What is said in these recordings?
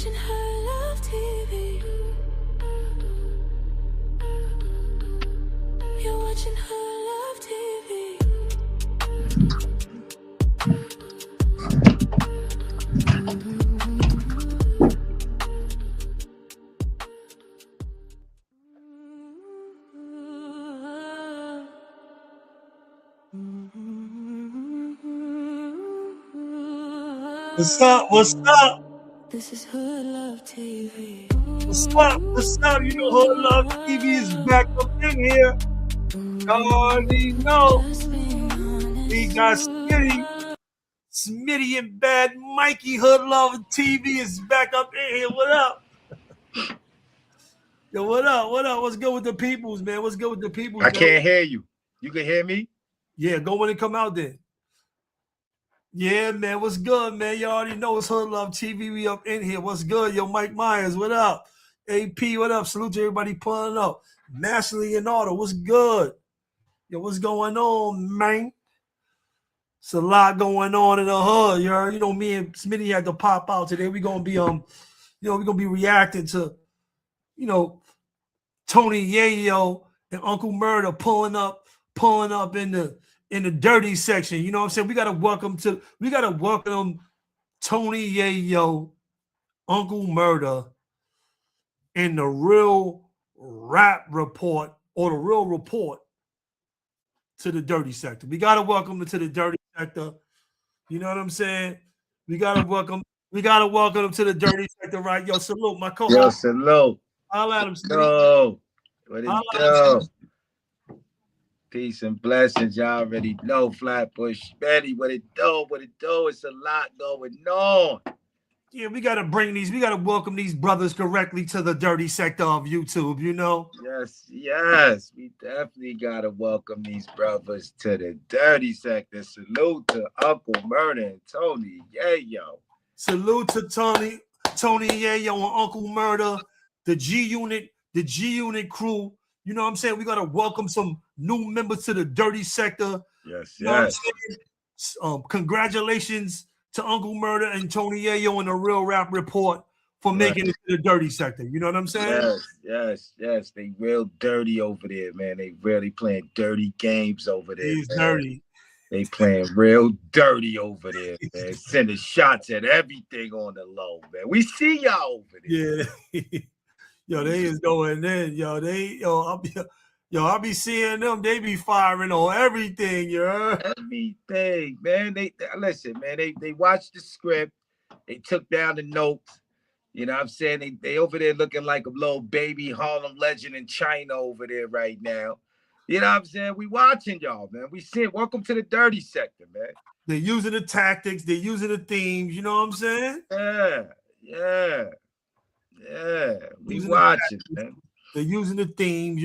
watching her love TV. You're watching her love TV. What's up? What's up? This is Hood Love TV. What's up? What's up? You know, Hood Love TV is back up in here. Y'all already know. We got Smitty and Bad Mikey. Hood Love TV is back up in here. What up? Yo, what up? What up? What's good with the peoples, man? What's good with the peoples? I can't hear you. You can hear me? Yeah, go in and come out then. Yeah, man. What's good, man? You already know it's Hood Love TV. We up in here. What's good? Yo, Mike Myers, what up? AP, what up? Salute to everybody pulling up. Masterly and Auto, what's good? Yo, what's going on, man? It's a lot going on in the hood. You know, me and Smitty had to pop out today. We're gonna be we're gonna be reacting to, Tony Yayo and Uncle Murda pulling up in the dirty section. You know what I'm saying? We gotta welcome Tony Yayo, Uncle Murda, in the real rap report or the real report to the dirty sector. We gotta welcome them to the dirty sector. You know what I'm saying? We gotta welcome them to the dirty sector, right? Yo, salute my co-host. Yo, salute. I'll at him. Yo, what it do? Peace and blessings. Y'all already know Flatbush Betty. What it do? What it do? It's a lot going on. Yeah, we gotta welcome these brothers correctly to the dirty sector of YouTube, you know? Yes. We definitely gotta welcome these brothers to the dirty sector. Salute to Uncle Murda and Tony Yayo. Salute to Tony Yayo and Uncle Murda, the G Unit crew. You know what I'm saying? We gotta welcome some new members to the dirty sector. Yes. You know what I'm saying? Congratulations to Uncle Murda and Tony Yayo in the Real Rap Report for making it to the dirty sector. You know what I'm saying? Yes. They real dirty over there, man. They really playing dirty games over there. He's dirty. They playing real dirty over there, man. Sending shots at everything on the low, man. We see y'all over there. Yeah. Yo, they is going in. I'll be seeing them. They be firing on everything, Everything, man. They listen, man. They watched the script. They took down the notes. You know what I'm saying? They over there looking like a little baby Harlem legend in China over there right now. You know what I'm saying? We watching y'all, man. We seeing. Welcome to the dirty sector, man. They're using the tactics. They're using the themes. You know what I'm saying? Yeah. We watching, man. They're using the themes,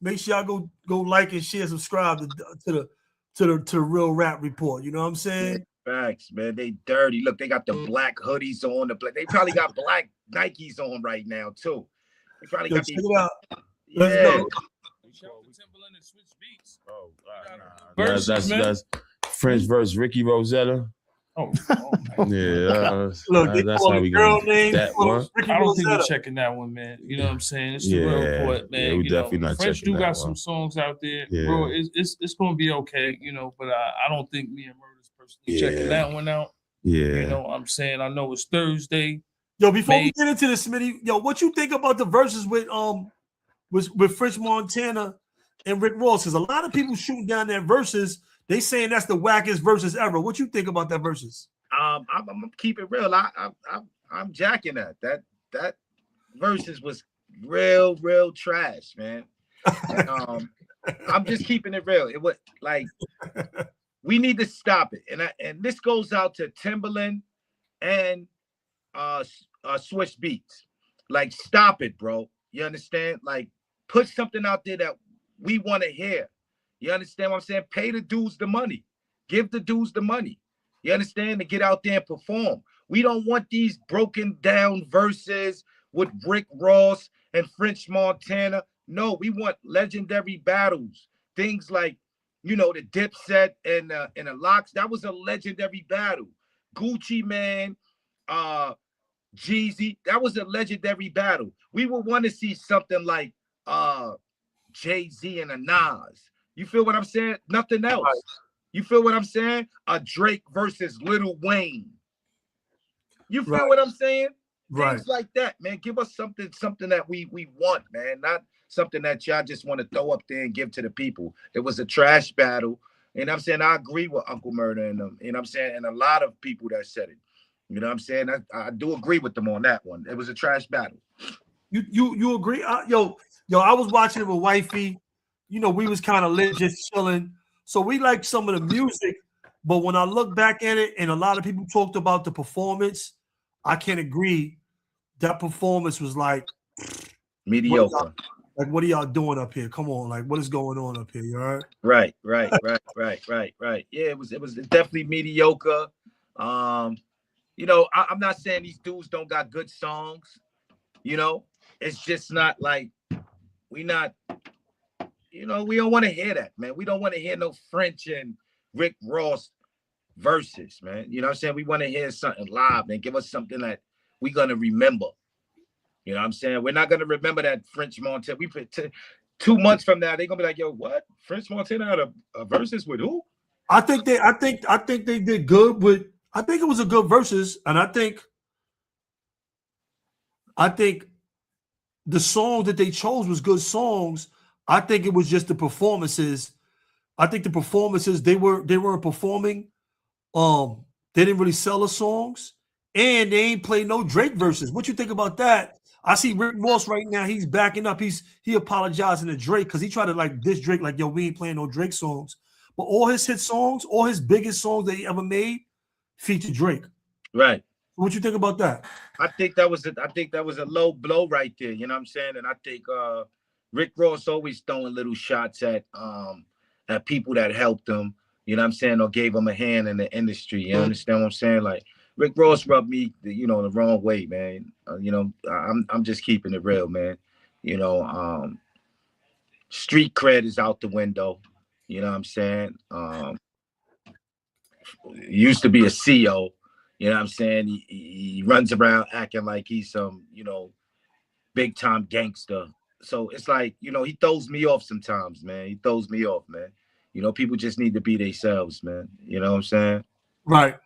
Make sure y'all go like and share, subscribe to the Real Rap Report. You know what I'm saying? Facts, man. They dirty. Look, they got the black hoodies on. They probably got black Nikes on right now too. They probably got these. Let's go. That's French versus Ricky Rosetta. Oh yeah. Look, that's how we girl go. name. That one. I don't think we're checking that one, man. You know what I'm saying? It's the real report, man. Yeah, we definitely not French checking do that got one. some songs out there, Yeah. bro. It's gonna be okay, but I don't think me and Murda's personally checking that one out. Yeah. You know what I'm saying? I know it's Thursday. Yo, before we get into this, Smitty, what you think about the verses with French Montana and Rick Ross? Because a lot of people shooting down their verses, they saying that's the wackest verses ever. What you think about that verses? I'm gonna keep it real. I'm jacking that. That verses was real trash, man. And, I'm just keeping it real. It was like we need to stop it. And this goes out to Timberland and Switch Beats. Like, stop it, bro. You understand? Like, put something out there that we want to hear. You understand what I'm saying? Pay the dudes the money. Give the dudes the money. You understand? To get out there and perform. We don't want these broken down verses with Rick Ross and French Montana. No, we want legendary battles. Things like, the Dipset and the Locks. That was a legendary battle. Gucci Man, Jeezy. That was a legendary battle. We would want to see something like Jay-Z and a Nas. You feel what I'm saying? Nothing else. Right. You feel what I'm saying? A Drake versus Lil Wayne. You feel Right. what I'm saying? Right. Things like that, man. Give us something that we want, man. Not something that y'all just want to throw up there and give to the people. It was a trash battle. And I'm saying I agree with Uncle Murda and them. And I'm saying, and a lot of people that said it. You know what I'm saying? I do agree with them on that one. It was a trash battle. You agree? Yo, I was watching it with wifey. You know, we was kind of lit, just chilling. So we like some of the music, but when I look back at it, and a lot of people talked about the performance, I can't agree. That performance was like mediocre. What are y'all doing up here? Come on, like what is going on up here? You all right? Right. Yeah, it was definitely mediocre. You know, I'm not saying these dudes don't got good songs. You know, it's just not like we don't want to hear that, man. We don't want to hear no French and Rick Ross verses, man. You know what I'm saying? We want to hear something live, man. Give us something that we're gonna remember. You know what I'm saying? We're not gonna remember that French Montana. We put 2 months from now, they're gonna be like, yo, what? French Montana had a verses with who? I think they did good with. I think it was a good verses, and I think the song that they chose was good songs. I think it was just the performances. I think the performances they weren't performing. They didn't really sell the songs, and they ain't play no Drake verses. What you think about that? I see Rick Ross right now. He's backing up. He apologizing to Drake because he tried to like diss Drake, like, yo, we ain't playing no Drake songs. But all his hit songs, all his biggest songs that he ever made, feature Drake. Right. What you think about that? I think that was a low blow right there. You know what I'm saying? And I think Rick Ross always throwing little shots at people that helped him. You know what I'm saying? Or gave him a hand in the industry. You understand what I'm saying? Like Rick Ross rubbed me, the wrong way, man. I'm just keeping it real, man. You know, street cred is out the window. You know what I'm saying? Used to be a CO. You know what I'm saying? He runs around acting like he's some, big time gangster. So it's like, he throws me off sometimes, man. He throws me off, man. People just need to be themselves, man. You know what I'm saying? Right.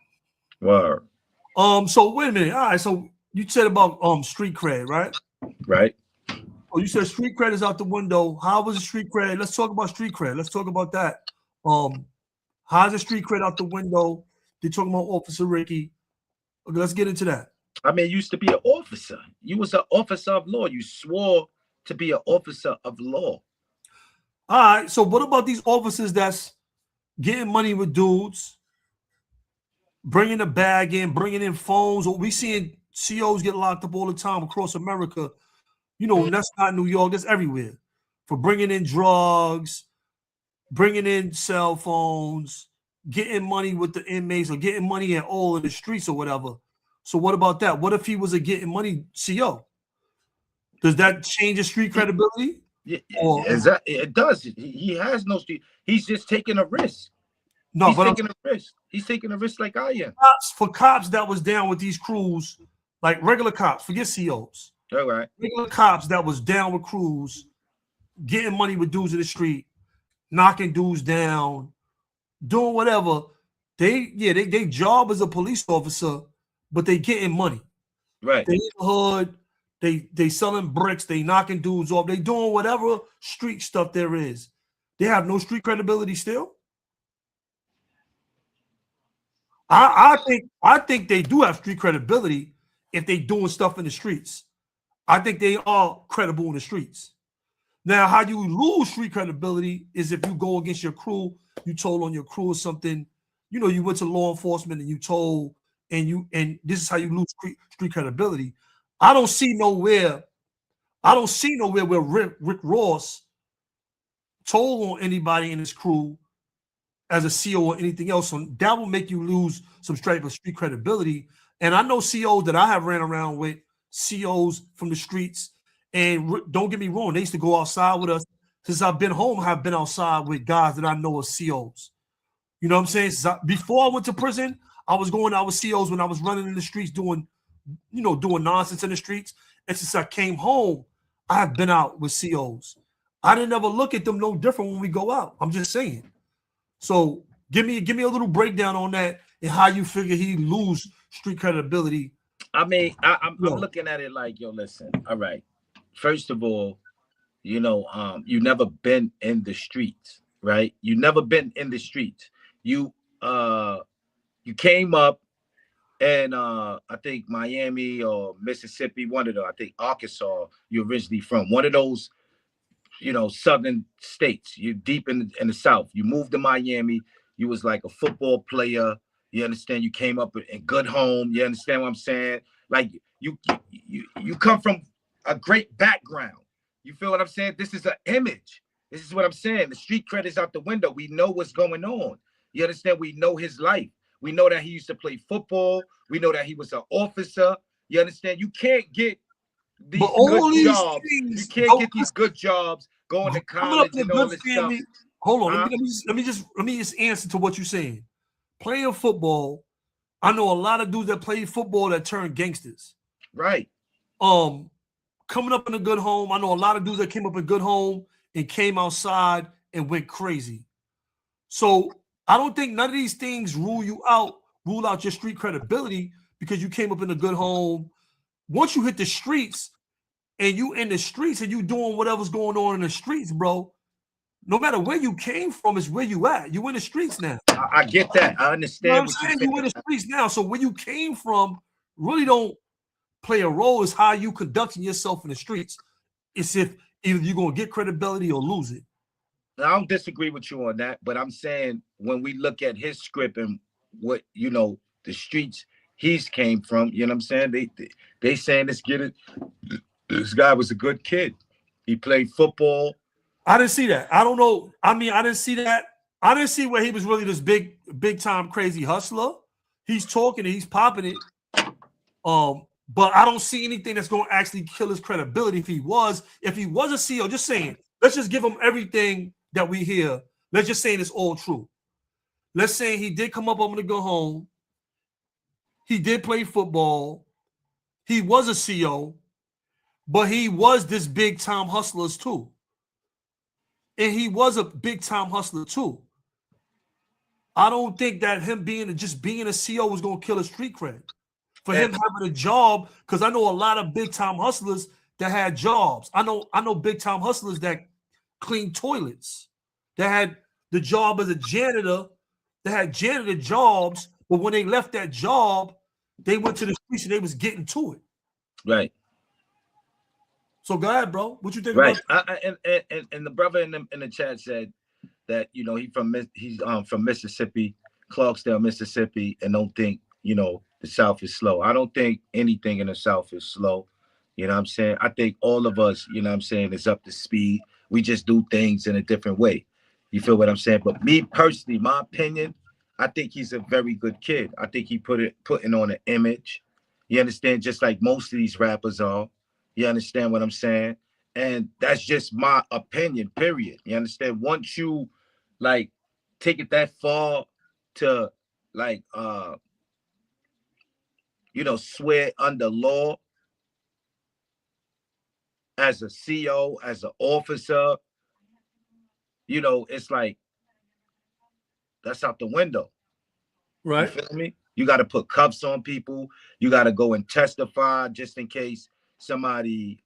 Word. So wait a minute. All right. So you said about street cred, right? Right. Oh, you said street cred is out the window. How was the street cred? Let's talk about street cred. Let's talk about that. How's the street cred out the window? They're talking about Officer Ricky. Okay, let's get into that. I mean, you used to be an officer. You was an officer of law. You swore to be an officer of law. All right. So what about these officers that's getting money with dudes, bringing a bag in, bringing in phones? Or we seeing COs get locked up all the time across America. That's not New York. That's everywhere. For bringing in drugs, bringing in cell phones, getting money with the inmates or getting money at all in the streets or whatever. So what about that? What if he was a getting money CO? Does that change his street credibility? Yeah, it does. He has no street. He's just taking a risk. No, he's but taking a risk. He's taking a risk like I am. For cops that was down with these crews, like regular cops, forget COs. All right. Regular cops that was down with crews, getting money with dudes in the street, knocking dudes down, doing whatever. They job as a police officer, but they getting money. Right. They in the hood, they selling bricks, they knocking dudes off, they doing whatever street stuff there is. They have no street credibility still. I think they do have street credibility if they doing stuff in the streets. I think they are credible in the streets. Now, how you lose street credibility is if you go against your crew, you told on your crew or something. You went to law enforcement and you told, and this is how you lose street credibility. I don't see nowhere where Rick Ross told on anybody in his crew as a CO or anything else. So that will make you lose some street credibility. And I know COs that I have ran around with, COs from the streets. And don't get me wrong, they used to go outside with us. Since I've been home, I've been outside with guys that I know are COs. You know what I'm saying? Before I went to prison, I was going out with COs when I was running in the streets doing doing nonsense in the streets. And since I came home, I have been out with COs. I didn't ever look at them no different when we go out. I'm just saying. So give me a little breakdown on that and how you figure he lose street credibility. I mean, I'm looking at it like, yo, listen, all right. First of all, you never been in the streets, right? You never been in the streets. You came up and I think Miami or Mississippi, one of those, I think Arkansas, you're originally from. One of those, southern states. You're deep in the South. You moved to Miami. You was like a football player. You understand? You came up in good home. You understand what I'm saying? Like you come from a great background. You feel what I'm saying? This is an image. This is what I'm saying. The street credit's out the window. We know what's going on. You understand? We know his life. We know that he used to play football. We know that he was an officer. You understand? You can't get these good jobs. You can't get these good jobs going to college and all this stuff. Hold on. Let me just answer to what you're saying. Playing football, I know a lot of dudes that play football that turn gangsters. Right. Coming up in a good home, I know a lot of dudes that came up in a good home and came outside and went crazy. So I don't think none of these things rule out your street credibility because you came up in a good home. Once you hit the streets and you in the streets and you doing whatever's going on in the streets, bro, no matter where you came from, is where you at. You in the streets now. I get that. I understand. You know what I'm saying? You in the streets now. So where you came from really don't play a role. Is how you conducting yourself in the streets. It's if either you're gonna get credibility or lose it. I don't disagree with you on that, but I'm saying when we look at his script and what the streets he's came from, you know what I'm saying? They saying let's get it. This guy was a good kid. He played football. I didn't see that. I don't know. I mean, I didn't see that. I didn't see where he was really this big time crazy hustler. He's talking and he's popping it. But I don't see anything that's going to actually kill his credibility if he was a CEO. Just saying, let's just give him everything that we hear. Let's just say it's all true. Let's say he did come up, I'm going to go home. He did play football. He was a CEO, but he was this big time hustler too. And he was a big time hustler too. I don't think that him being a CEO was going to kill his street cred. For him having a job, because I know a lot of big time hustlers that had jobs. I know big time hustlers that clean toilets, that had the job as a janitor, that had janitor jobs, but when they left that job, they went to the streets and they was getting to it. Right. So go ahead, bro. What you think about that? And the brother in the chat said that he's from Mississippi, Clarksdale, Mississippi, and don't think the South is slow. I don't think anything in the South is slow. You know what I'm saying? I think all of us, you know what I'm saying, is up to speed. We just do things in a different way. You feel what I'm saying? But me personally, my opinion, I think he's a very good kid. I think he putting on an image. You understand? Just like most of these rappers are. You understand what I'm saying? And that's just my opinion, period. You understand? Once you take it that far to swear under law as a CEO, as an officer, it's like that's out the window. Right. You feel me? You got to put cuffs on people. You got to go and testify just in case somebody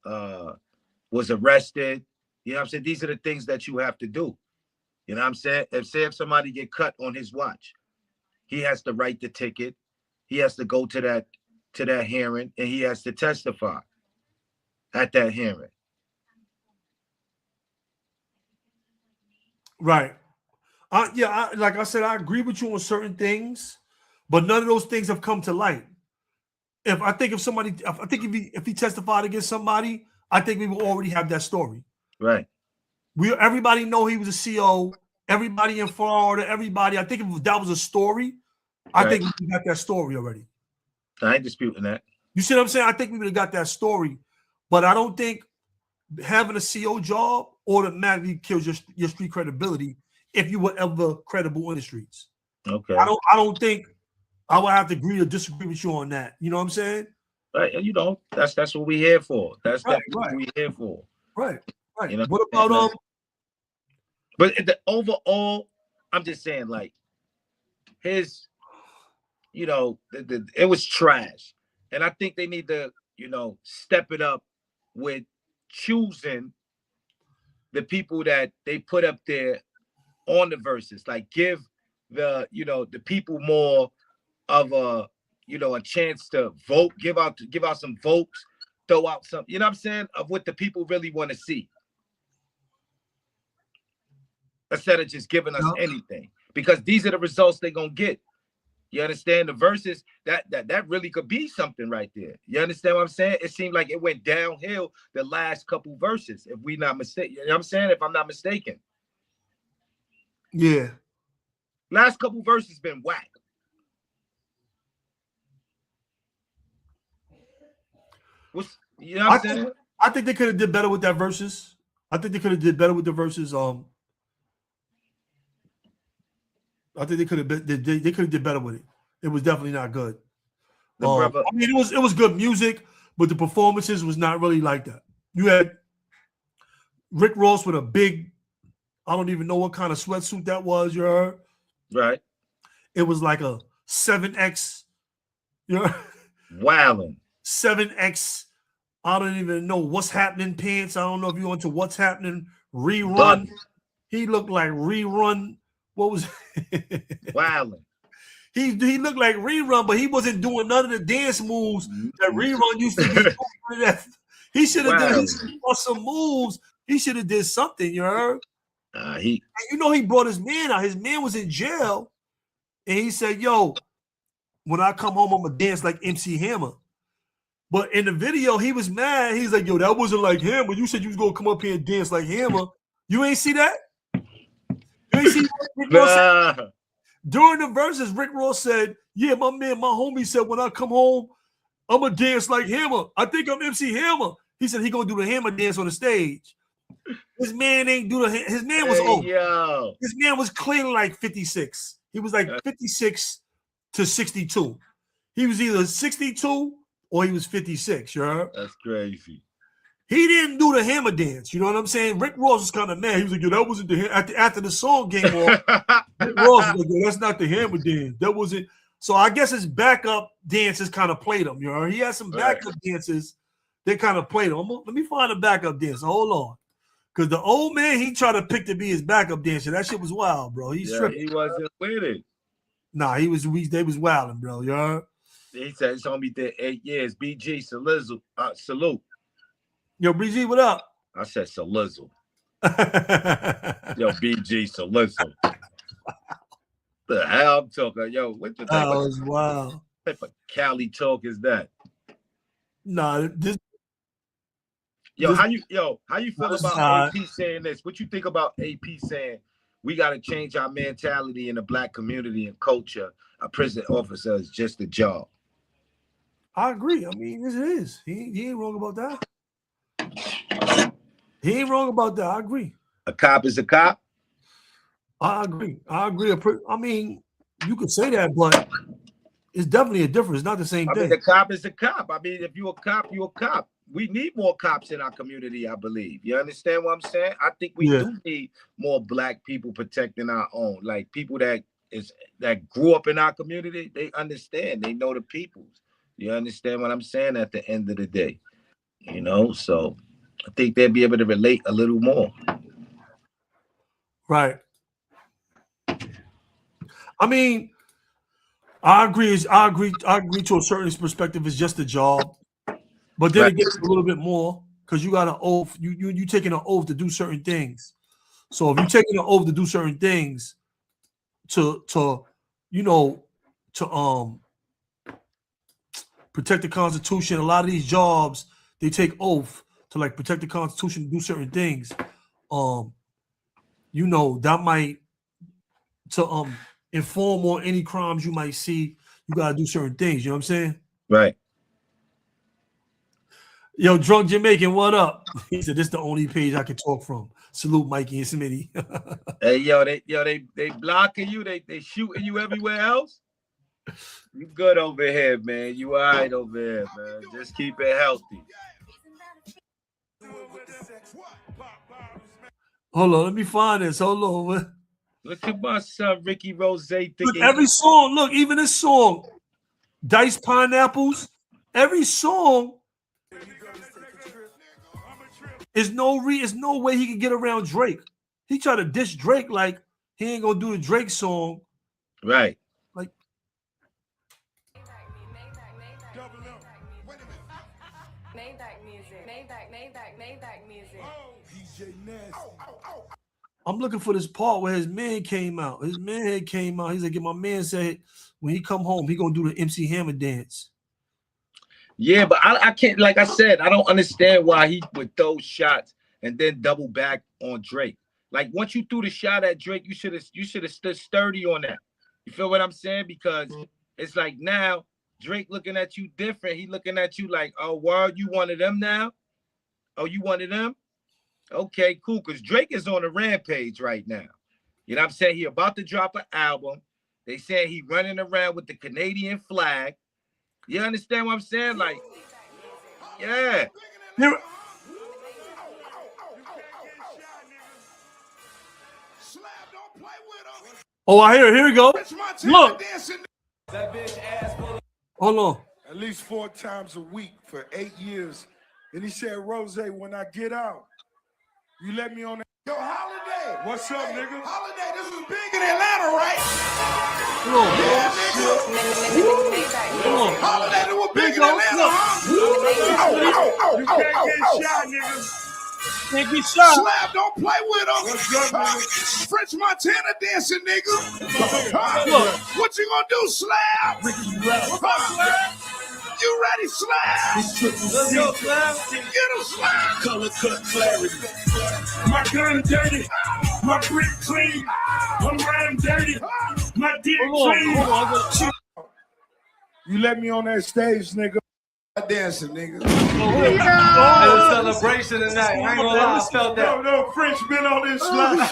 was arrested. You know what I'm saying? These are the things that you have to do. You know what I'm saying? If somebody get cut on his watch, he has to write the ticket. He has to go to that hearing and he has to testify at that hearing. Right. Like I said, I agree with you on certain things, but none of those things have come to light. If he testified against somebody, I think we will already have that story. Right. Everybody know he was a CEO. Everybody in Florida, I think if that was a story, I think we got that story already. I ain't disputing that. You see what I'm saying? I think we would have got that story, but I don't think having a CEO job automatically kills your street credibility if you were ever credible in the streets. Okay. I don't think I would have to agree or disagree with you on that. You know what I'm saying? Right, you know, that's what we here for. That's Right, definitely right. what we here for. Right. You know, What about but the overall, I'm just saying, like his, you know, it was trash, and I think they need to, you know, step it up with choosing the people that they put up there on the verses. Like give the, you know, the people more of a, you know, a chance to vote, give out some votes, throw out some, you know what I'm saying, of what the people really want to see, instead of just giving us anything, because these are the results they're gonna get. You understand? The verses, that really could be something right there. You understand what I'm saying? It seemed like it went downhill the last couple verses, if we not mistaken. You know what I'm saying? If I'm not mistaken. Yeah. Last couple verses been whack. You know what I'm saying? I think they could have did better with that verses. I think they could have did better with the verses. I think they could have did better with it. It was definitely not good. I mean, it was good music, but the performances was not really like that. You had Rick Ross with a big, I don't even know what kind of sweatsuit that was. You heard? Right. It was like a 7X. You know, wilding 7X. I don't even know what's happening pants. I don't know if you went to what's happening rerun. He looked like rerun. What was wilding? He looked like rerun, but he wasn't doing none of the dance moves that rerun used to be doing. He should have done some moves. He should have did something, you heard? You know, he brought his man out. His man was in jail, and he said, "Yo, when I come home, I'm gonna dance like MC Hammer." But in the video, he was mad. He's like, "Yo, that wasn't like Hammer. You said you was gonna come up here and dance like Hammer. You ain't see that? You ain't see Rick Ross said? During the verses, Rick Ross said, "Yeah, my homie said when I come home, I'm gonna dance like Hammer. I think I'm MC Hammer." He said he gonna do the Hammer dance on the stage. His man ain't do the. His man was old. Yo. His man was clearly like 56. He was like 56 to 62. He was either 62 or he was 56. You heard? That's crazy. He didn't do the Hammer dance. You know what I'm saying? Rick Ross was kind of mad. He was like, "Yo, that wasn't the after the song came off." Rick Ross was like, "Yo, that's not the Hammer dance. That wasn't." So I guess his backup dances kind of played him. You know, he had some backup dances. They kind of played him. Let me find a backup dancer. Hold on. Because the old man, he tried to pick to be his backup dancer. That shit was wild, bro. He wasn't with it. Nah, they was wilding, bro. You heard? He said it's only did 8 years. BG, salute. Yo, BG, what up? I said salizzle. Yo, BG, salizzle. The hell I'm talking? Yo, what the that was wild. What type of Cali talk is that? Nah, how you feel about AP saying this? What you think about AP saying we got to change our mentality in the black community and culture? A prison officer is just a job. I agree. I mean, it is. He ain't wrong about that. He ain't wrong about that. I agree. A cop is a cop. I agree. I mean, you could say that, but it's definitely a difference. It's not the same thing. The cop is a cop. I mean, if you're a cop, you're a cop. We need more cops in our community, I believe. You understand what I'm saying? I think we do need more black people protecting our own. Like people that grew up in our community, they understand. They know the peoples. You understand what I'm saying? At the end of the day, you know. So I think they'll be able to relate a little more. Right. I mean, I agree to a certain perspective. It's just a job, but then it gets a little bit more because you got an oath. You taking an oath to do certain things. So if you're taking an oath to do certain things, to protect the Constitution, a lot of these jobs they take oath to like protect the Constitution, do certain things. That might inform on any crimes you might see. You gotta do certain things. You know what I'm saying? Right. Yo, Drunk Jamaican, what up? He said, "This is the only page I can talk from." Salute, Mikey and Smitty. Hey, they blocking you. They shooting you everywhere else. You good over here, man. You all right over here, man. Just keep it healthy. Hold on, let me find this. Hold on. Look at my son, Ricky Rose. Look, Thinking every song, look, even this song, Diced Pineapples, every song is no way he can get around Drake. He tried to diss Drake like he ain't gonna do the Drake song. right. Like I'm looking for this part where his man came out. His man head came out. He's like, my man said when he come home, he gonna do the MC Hammer dance. Yeah, but I can't, like I said, I don't understand why he would throw shots and then double back on Drake. Like once you threw the shot at Drake, you should have stood sturdy on that. You feel what I'm saying? Because it's like now Drake looking at you different. He looking at you like, oh, word, you wanted them now? Oh, you wanted them? Okay, cool. Because Drake is on a rampage right now. You know what I'm saying? He about to drop an album. They saying he running around with the Canadian flag. You understand what I'm saying? Like, yeah. Oh, I hear it. Here we go. Look. Hold on. At least 4 times a week for 8 years. And he said, Rose, when I get out, you let me on that. Yo, Holiday. What's up, nigga? Holiday, this was big in Atlanta, right? Come on. Yeah, nigga. Come on. Holiday, that was big in Atlanta, huh? You can't get shot, nigga. Can't get shot. Slab, don't play with him. What's up, nigga? French Montana dancing, nigga. What you gonna do, Slab? What's up, Slab? You ready, Slab? Let's go, Slab. Get him, Slab. Color cut clarity. My gun dirty. My brick clean. I'm riding dirty. My dick clean. You let me on that stage, nigga. Dancing, nigga. It's a celebration tonight. I ain't gonna lie, I felt that. No, French been on this slide.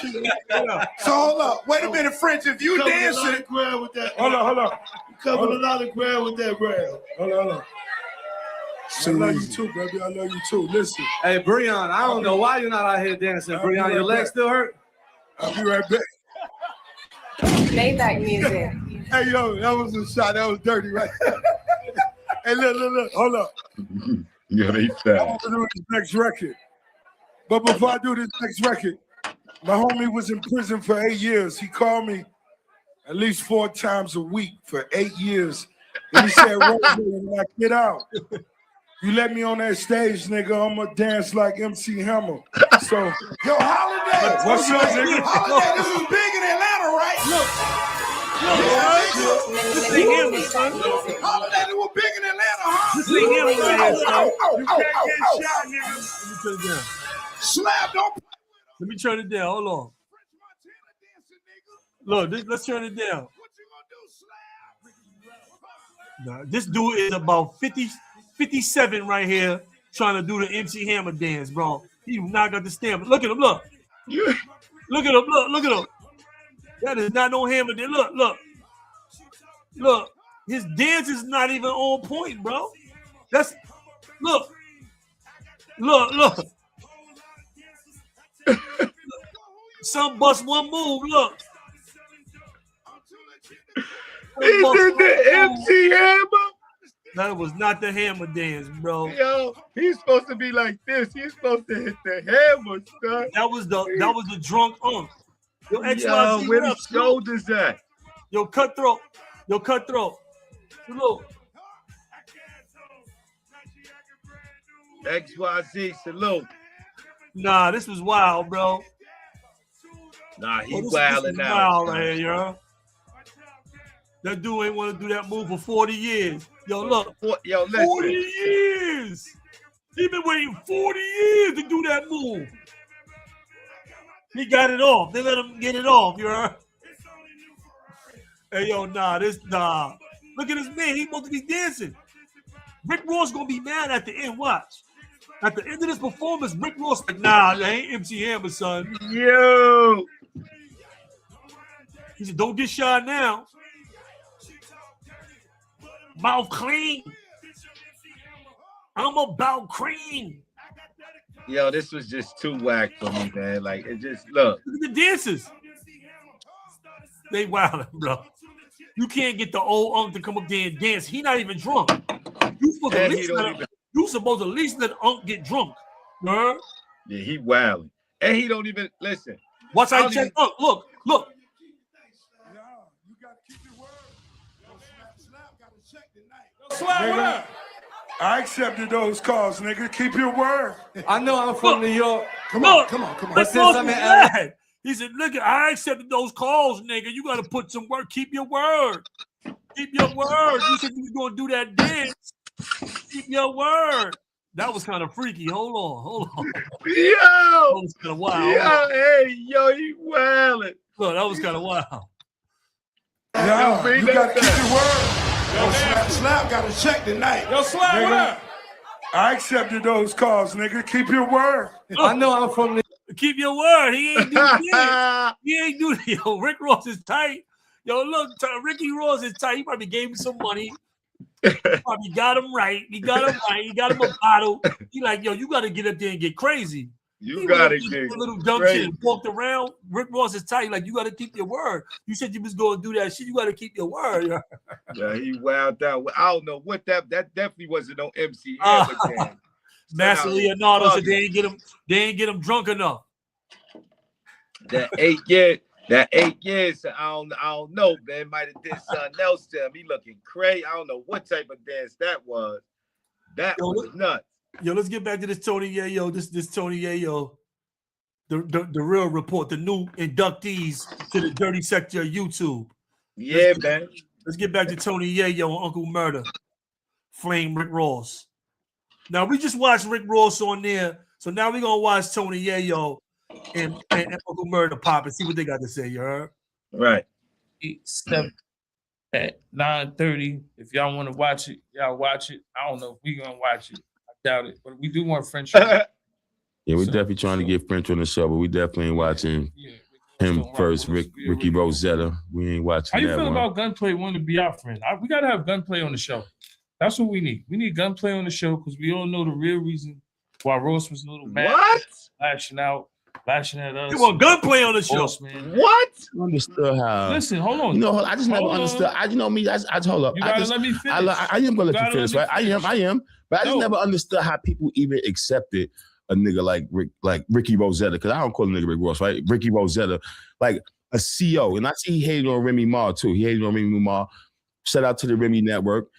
So hold up. Wait a minute, French. If you dancing, With that. hold on. Covered a lot of ground with that ground. Hold on. I love you too, baby. I love you too. Listen. Hey, Breon, I don't know why you're not out here dancing. Breon, your legs still hurt? I'll be right back. Maybach music. Hey, yo, that was a shot. That was dirty, right? Hey, look. Hold up. Yeah, they I fat. want to do this next record. But before I do this next record, my homie was in prison for 8 years. He called me at least 4 times a week for 8 years. And he said, when I get out, you let me on that stage, nigga, I'm going to dance like MC Hammer. So, yo, Holiday. What's up, nigga? Holiday, this was big in Atlanta, right? This ain't him, son. Holiday, this was big in Atlanta, huh? This ain't him right here, son. You can't get shot, nigga. Let me turn it down. Slab, don't. Let me turn it down. Hold on. Look, let's turn it down. Nah, this dude is about 57 right here trying to do the MC Hammer dance, bro. He not got the stamina. Look at him, look. Look at him, look at him. That is not no hammer dance. Look. His dance is not even on point, bro. Look. Some bust one move, look. He did the MC Hammer. That was not the hammer dance, bro. Yo, he's supposed to be like this. He's supposed to hit the hammer, son. That was the drunk unk. Yo, Yo, where the shoulders at? Yo, cutthroat. Salute. XYZ, salute. Nah, this was wild, bro. Nah, he This wilding is out. wild right here, yo. That dude ain't want to do that move for 40 years. Yo, look. Yo, listen. 40 years. He been waiting 40 years to do that move. He got it off. They let him get it off, you heard? Hey, yo, nah. Look at this man. He supposed to be dancing. Rick Ross gonna be mad at the end. Watch. At the end of this performance, Rick Ross like, nah, that ain't MC Hammer, son. Yo. He said, don't get shot now. Mouth clean. I'm about cream. Yo, this was just too whack for me, man. Like, it just, look. Look at the dancers. They wild, bro. You can't get the old Unk to come up there and dance. He not even drunk. You supposed to at least let Unk get drunk. Huh? Yeah, he wilding. And he don't even, listen. Watch how he check Unk. Look. No, you got to keep your word. Yo, Slap got to check tonight. Slap, what up? I accepted those calls, nigga. Keep your word. I know I'm from New York. Come on. But since I'm in LA, he said, look, I accepted those calls, nigga. You got to put some work. Keep your word. Keep your word. You said you was going to do that dance. Keep your word. That was kind of freaky. Hold on. Yo! That was kind of wild. Yo, hey, yo, he wilding. Look, that was kind of wild. Yo, you got to keep your word. Yo, Slap got to check tonight. Yo, Slap, nigga. what up? I accepted those calls, nigga. Keep your word. I know I'm from New Keep your word. He ain't do that. He ain't do that. Yo, Rick Ross is tight. Yo, look, Ricky Ross is tight. He probably gave him some money. Probably got him right. He got him right. He got him a bottle. He like, yo, you got to get up there and get crazy. You got to get a little dumb shit and walked around. Rick Ross is tight. Like, you got to keep your word. You said you was going to do that shit. You got to keep your word. Yeah, he wowed out. I don't know what that definitely wasn't no MC Hammer game. Master Leonardo said they ain't get him drunk enough. That 8 years, I don't know, man. Might have did something else to him. He looking crazy. I don't know what type of dance that was. That was nuts. Yo, let's get back to this Tony Yayo. This Tony Yayo, the real report, the new inductees to the dirty sector of YouTube. Yeah, man. Let's get back to Tony Yayo and Uncle Murda. Flame Rick Ross. Now we just watched Rick Ross on there, so now we're gonna watch Tony Yayo and Uncle Murda pop and see what they got to say. You heard? Right. 7 at 9:30. If y'all want to watch it, y'all watch it. I don't know if we gonna watch it. I doubt it, but we do want French. Yeah, we're definitely trying to get French on the show, but we definitely ain't watching him first. Ricky Rosetta. We ain't watching. How you that feel one. about Gunplay wanting to be our friend? We gotta have Gunplay on the show. That's what we need. We need Gunplay on the show because we all know the real reason why Ross was a little mad. What? Lashing at us. You want Gunplay on the show? Boss, man. What? I understood how. Listen, hold on. You know, I just never understood. I hold up. You gotta let me finish. I am gonna let you finish, right? I am. But I just never understood how people even accepted a nigga like Ricky Rosetta, because I don't call a nigga Rick Ross, right? Ricky Rosetta, like a CEO. And I see he hated on Remy Ma too. He hated on Remy Ma. Shout out to the Remy Network.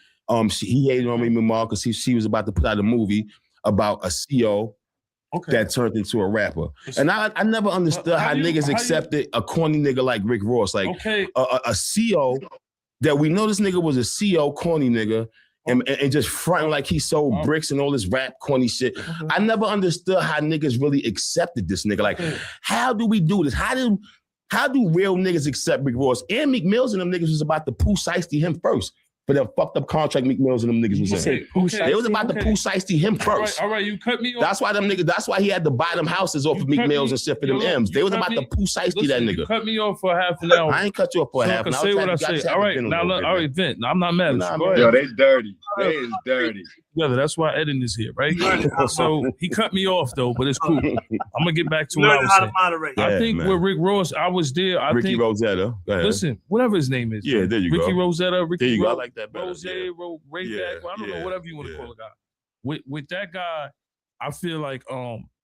He hated on Remy Ma because she was about to put out a movie about a CEO that turned into a rapper. And I never understood how niggas accepted a corny nigga like Rick Ross, like a CEO that we know this nigga was a CEO corny nigga. And just fronting like he sold bricks and all this rap corny shit. I never understood how niggas really accepted this nigga. Like, how do we do this? How do real niggas accept Rick Ross? And Meek Mills and them niggas was about to Pooh Shiesty him first. For that fucked up contract Meek Mills and them niggas was in. They was about to Pooh Shiesty him first. All right, you cut me off. That's why he had to buy them houses off of Meek Mills and shit for them M's. They was about to Pooh Shiesty that nigga. You cut me off for half an hour. I ain't cut you off for half an hour. Say what I say. All right, now look, all right, Vent. I'm not mad at you. Go ahead. Yo, they dirty. They is dirty. Together. That's why Eden is here, right? So he cut me off though, but it's cool. I'm gonna get back to what I was saying. I think with Rick Ross, I was there. Ricky Rosetta. Go ahead. Listen, whatever his name is. Yeah, there you Ricky go. Rosetta. Ricky there you go. I like that better. Rose, Rayback. Well, I don't know, whatever you want to call a guy. With that guy, I feel like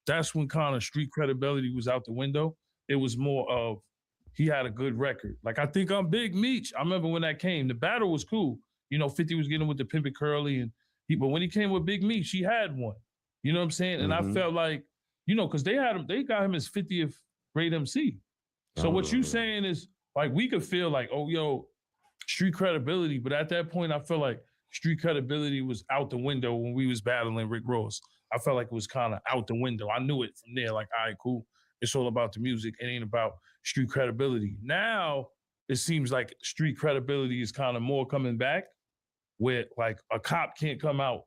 that's when kind of street credibility was out the window. It was more of he had a good record. Like I think on Big Meech, I remember when that came. The battle was cool. You know, 50 was getting with the Pimpin' Curly but when he came with Big Meech, he had one. You know what I'm saying? And I felt like, you know, because they got him as 50th grade MC. So what you saying is like we could feel like, oh, yo, street credibility. But at that point, I felt like street credibility was out the window when we was battling Rick Ross. I felt like it was kind of out the window. I knew it from there. Like, all right, cool. It's all about the music. It ain't about street credibility. Now it seems like street credibility is kind of more coming back. Where like a cop can't come out,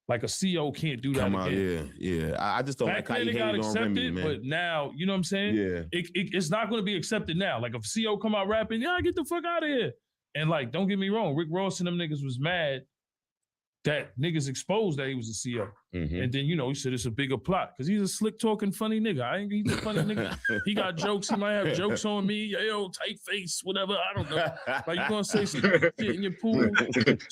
like a CO can't do that again. Yeah. I just don't like how he hated on Remy, man. But now, you know what I'm saying? Yeah. It's not going to be accepted now. Like if a CO come out rapping, get the fuck out of here. And like, don't get me wrong, Rick Ross and them niggas was mad that niggas exposed that he was a CO. Mhm. And then, you know, he said it's a bigger plot because he's a slick talking funny nigga. He's a funny nigga. He got jokes. He might have jokes on me. Yo, tight face, whatever. I don't know. Like, you gonna say some shit in your pool?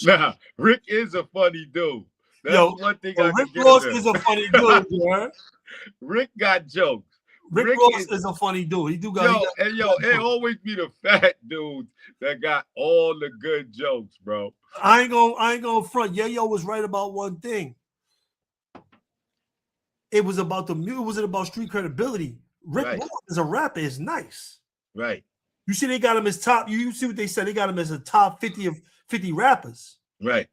Nah, Rick is a funny dude. That's Yo, one thing well, I can Rick give Ross him. is a funny dude, man. Rick got jokes. Rick Ross is a funny dude. He do got It always be the fat dudes that got all the good jokes, bro. I ain't gonna front. Yayo was right about one thing. It was about the music. It wasn't about street credibility. Rick Ross as a rapper is nice. Right. You see, they got him as top. You see what they said? They got him as a top 50 of 50 rappers. Right.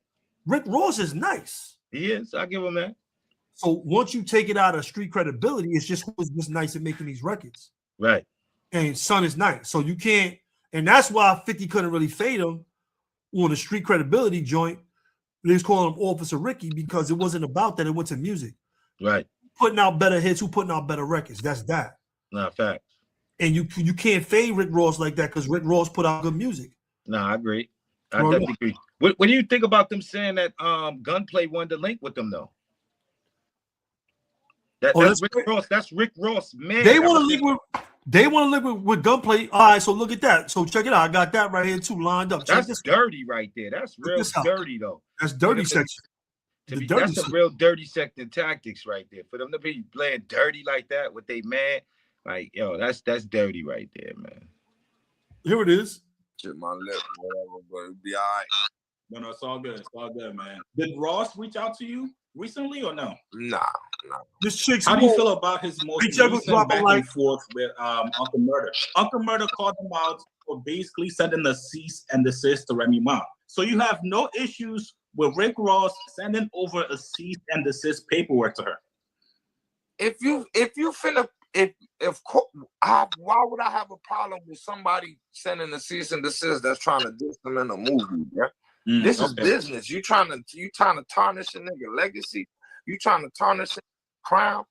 Rick Ross is nice. He is. I give him that. So once you take it out of street credibility, it's just who's just nice at making these records. Right. And Son is nice. So you can't, and that's why 50 couldn't really fade him on the street credibility joint. They was calling him Officer Ricky because it wasn't about that. It went to music. Right. Putting out better hits, who putting out better records. That's that. Nah, facts. And you can't fade Rick Ross like that because Rick Ross put out good music. Nah, I agree. I definitely agree. What do you think about them saying that Gunplay wanted to link with them though? That's Rick Ross. That's Rick Ross, man. They want to link with Gunplay. All right, so look at that. So check it out. I got that right here too, lined up. That's dirty right there. That's real dirty though. That's dirty section. That's a real dirty section tactics right there. For them to be playing dirty like that with they man, like yo, that's dirty right there, man. Here it is. Shit, my lip, whatever, but it'll be all right. No, it's all good. It's all good, man. Did Ross reach out to you recently or no? Nah. This chick's How do you feel about his most recent back and like forth with Uncle Murda? Uncle Murda called him out for basically sending a cease and desist to Remy Ma. So you have no issues with Rick Ross sending over a cease and desist paperwork to her? Why would I have a problem with somebody sending a cease and desist that's trying to diss them in a movie, bro? This is business. You trying to tarnish a nigga legacy? You trying to tarnish a crown?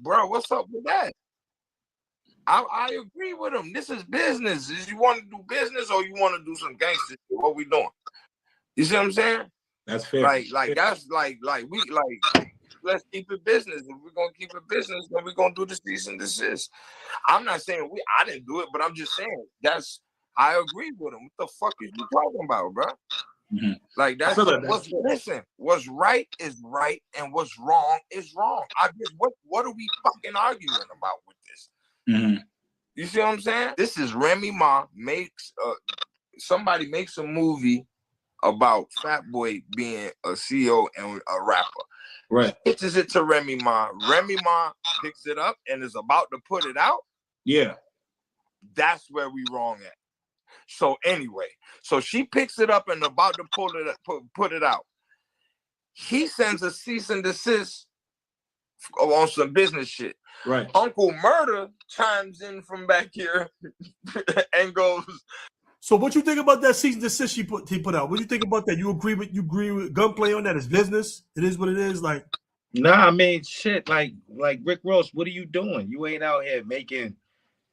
Bro, what's up with that? I agree with him. This is business. Is you want to do business or you want to do some gangster shit? What we doing? You see what I'm saying? That's fair. That's let's keep it business. If we're gonna keep it business, then we're gonna do the cease and desist. I'm not saying I didn't do it, but I'm just saying I agree with him. What the fuck is you talking about, bro? Mm-hmm. Like that's what's right is right and what's wrong is wrong. What are we fucking arguing about with this? Mm-hmm. You see what I'm saying? This is Remy Ma somebody makes a movie about Fat Boy being a CEO and a rapper. Right. Pitches it to Remy Ma. Remy Ma picks it up and is about to put it out. Yeah. That's where we wrong at. So anyway, she picks it up and about to put it out. He sends a cease and desist on some business shit. Right. Uncle Murda chimes in from back here and goes. So what you think about that cease and desist he put out? What do you think about that? You agree with Gunplay on that? It's business. It is what it is. Like, nah, I mean, shit. Like Rick Ross, what are you doing? You ain't out here making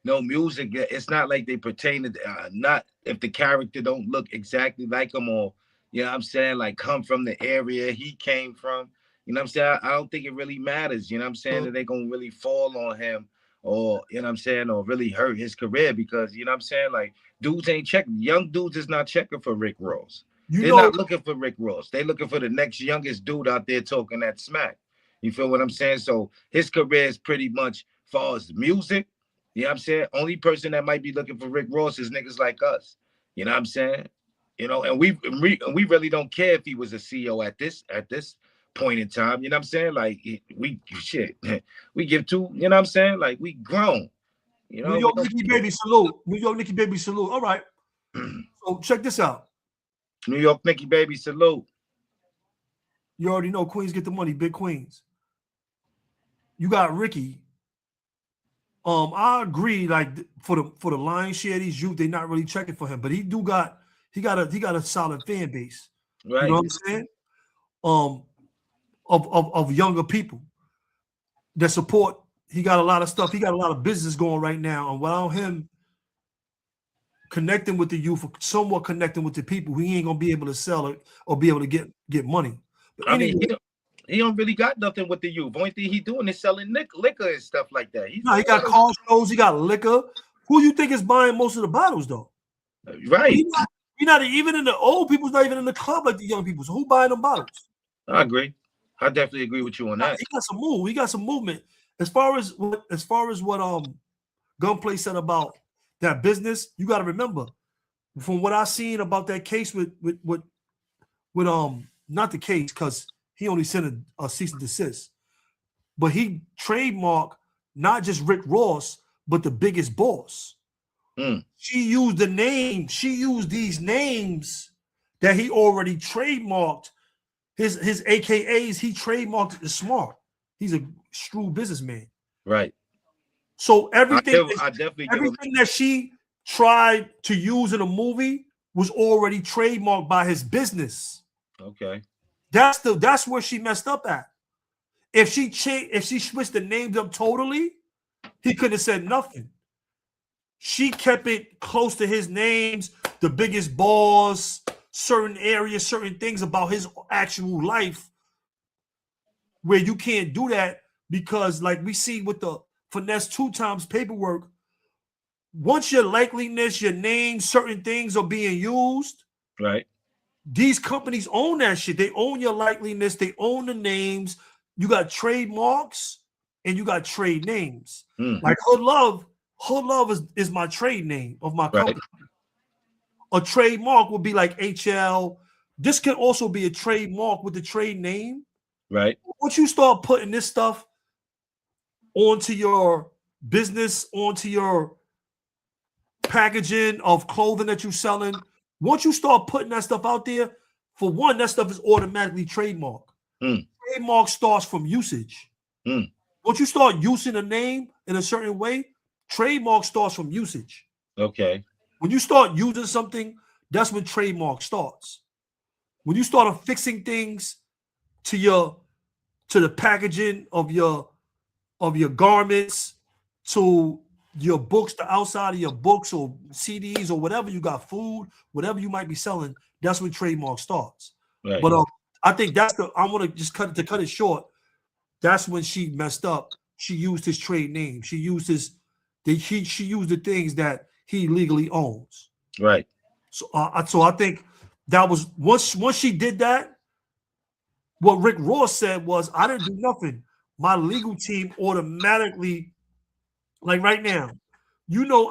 no music. It's not like they pertain to not if the character don't look exactly like him or you know what I'm saying, like come from the area he came from. You know what I'm saying? I don't think it really matters. You know what I'm saying? That they gonna really fall on him or you know what I'm saying, or really hurt his career because you know what I'm saying, like dudes ain't checking. Young dudes is not checking for Rick Ross. They're not looking for Rick Ross. They looking for the next youngest dude out there talking that smack. You feel what I'm saying? So his career is pretty much far as music. You know what I'm saying? Only person that might be looking for Rick Ross is niggas like us. You know what I'm saying? You know, and we really don't care if he was a CEO at this point in time. You know what I'm saying? Like we give two. You know what I'm saying? Like we grown. You know, New York Nicky Baby salute. New York Nicky Baby salute. All right. So check this out. New York Nicky Baby salute. You already know Queens get the money, big Queens. You got Ricky. I agree. Like for the lion's share of these youth, they're not really checking for him, but he got a solid fan base. Right. You know what I'm saying? Of younger people that support. He got a lot of stuff. He got a lot of business going right now, and without him connecting with the youth, somewhat connecting with the people, he ain't gonna be able to sell it or be able to get money. But I anyway, mean, he don't really got nothing with the youth. Only thing he doing is selling liquor and stuff like that. he got car shows, he got liquor. Who you think is buying most of the bottles though? Right. You're not even in the old people's not even in the club like the young people. So who buying them bottles? I agree. I definitely agree with you on that. He got some move. He got some movement. As far as what Gunplay said about that business, you got to remember from what I seen about that case with not the case because he only sent a cease and desist, but he trademarked not just Rick Ross but the biggest boss. She used the name. She used these names that he already trademarked. His AKAs, he trademarked it smart. He's a shrewd businessman. Right. So everything everything that she tried to use in a movie was already trademarked by his business. Okay. That's where she messed up at. If she switched the names up totally, he couldn't have said nothing. She kept it close to his names, the biggest boss, certain areas, certain things about his actual life, where you can't do that because, like we see with the finesse 2 times paperwork, once your likeliness, your name, certain things are being used, right? These companies own that shit. They own your likeliness, they own the names. You got trademarks and you got trade names. Like Hood Love is my trade name of my company. A trademark would be like HL. This can also be a trademark with the trade name. Right. Once you start putting this stuff onto your business, onto your packaging of clothing that you're selling, once you start putting that stuff out there, for one, that stuff is automatically trademark. Trademark starts from usage. Once you start using a name in a certain way, trademark starts from usage. Okay. When you start using something, that's when trademark starts. When you start affixing things to the packaging of your garments, to your books, the outside of your books or CDs or whatever you got, food, whatever you might be selling, that's when trademark starts. Right. But I think I want to just cut it short. That's when she messed up. She used his trade name. She used she used the things that he legally owns. Right. So I think that was once she did that, what Rick Ross said was, I didn't do nothing. My legal team automatically, like right now,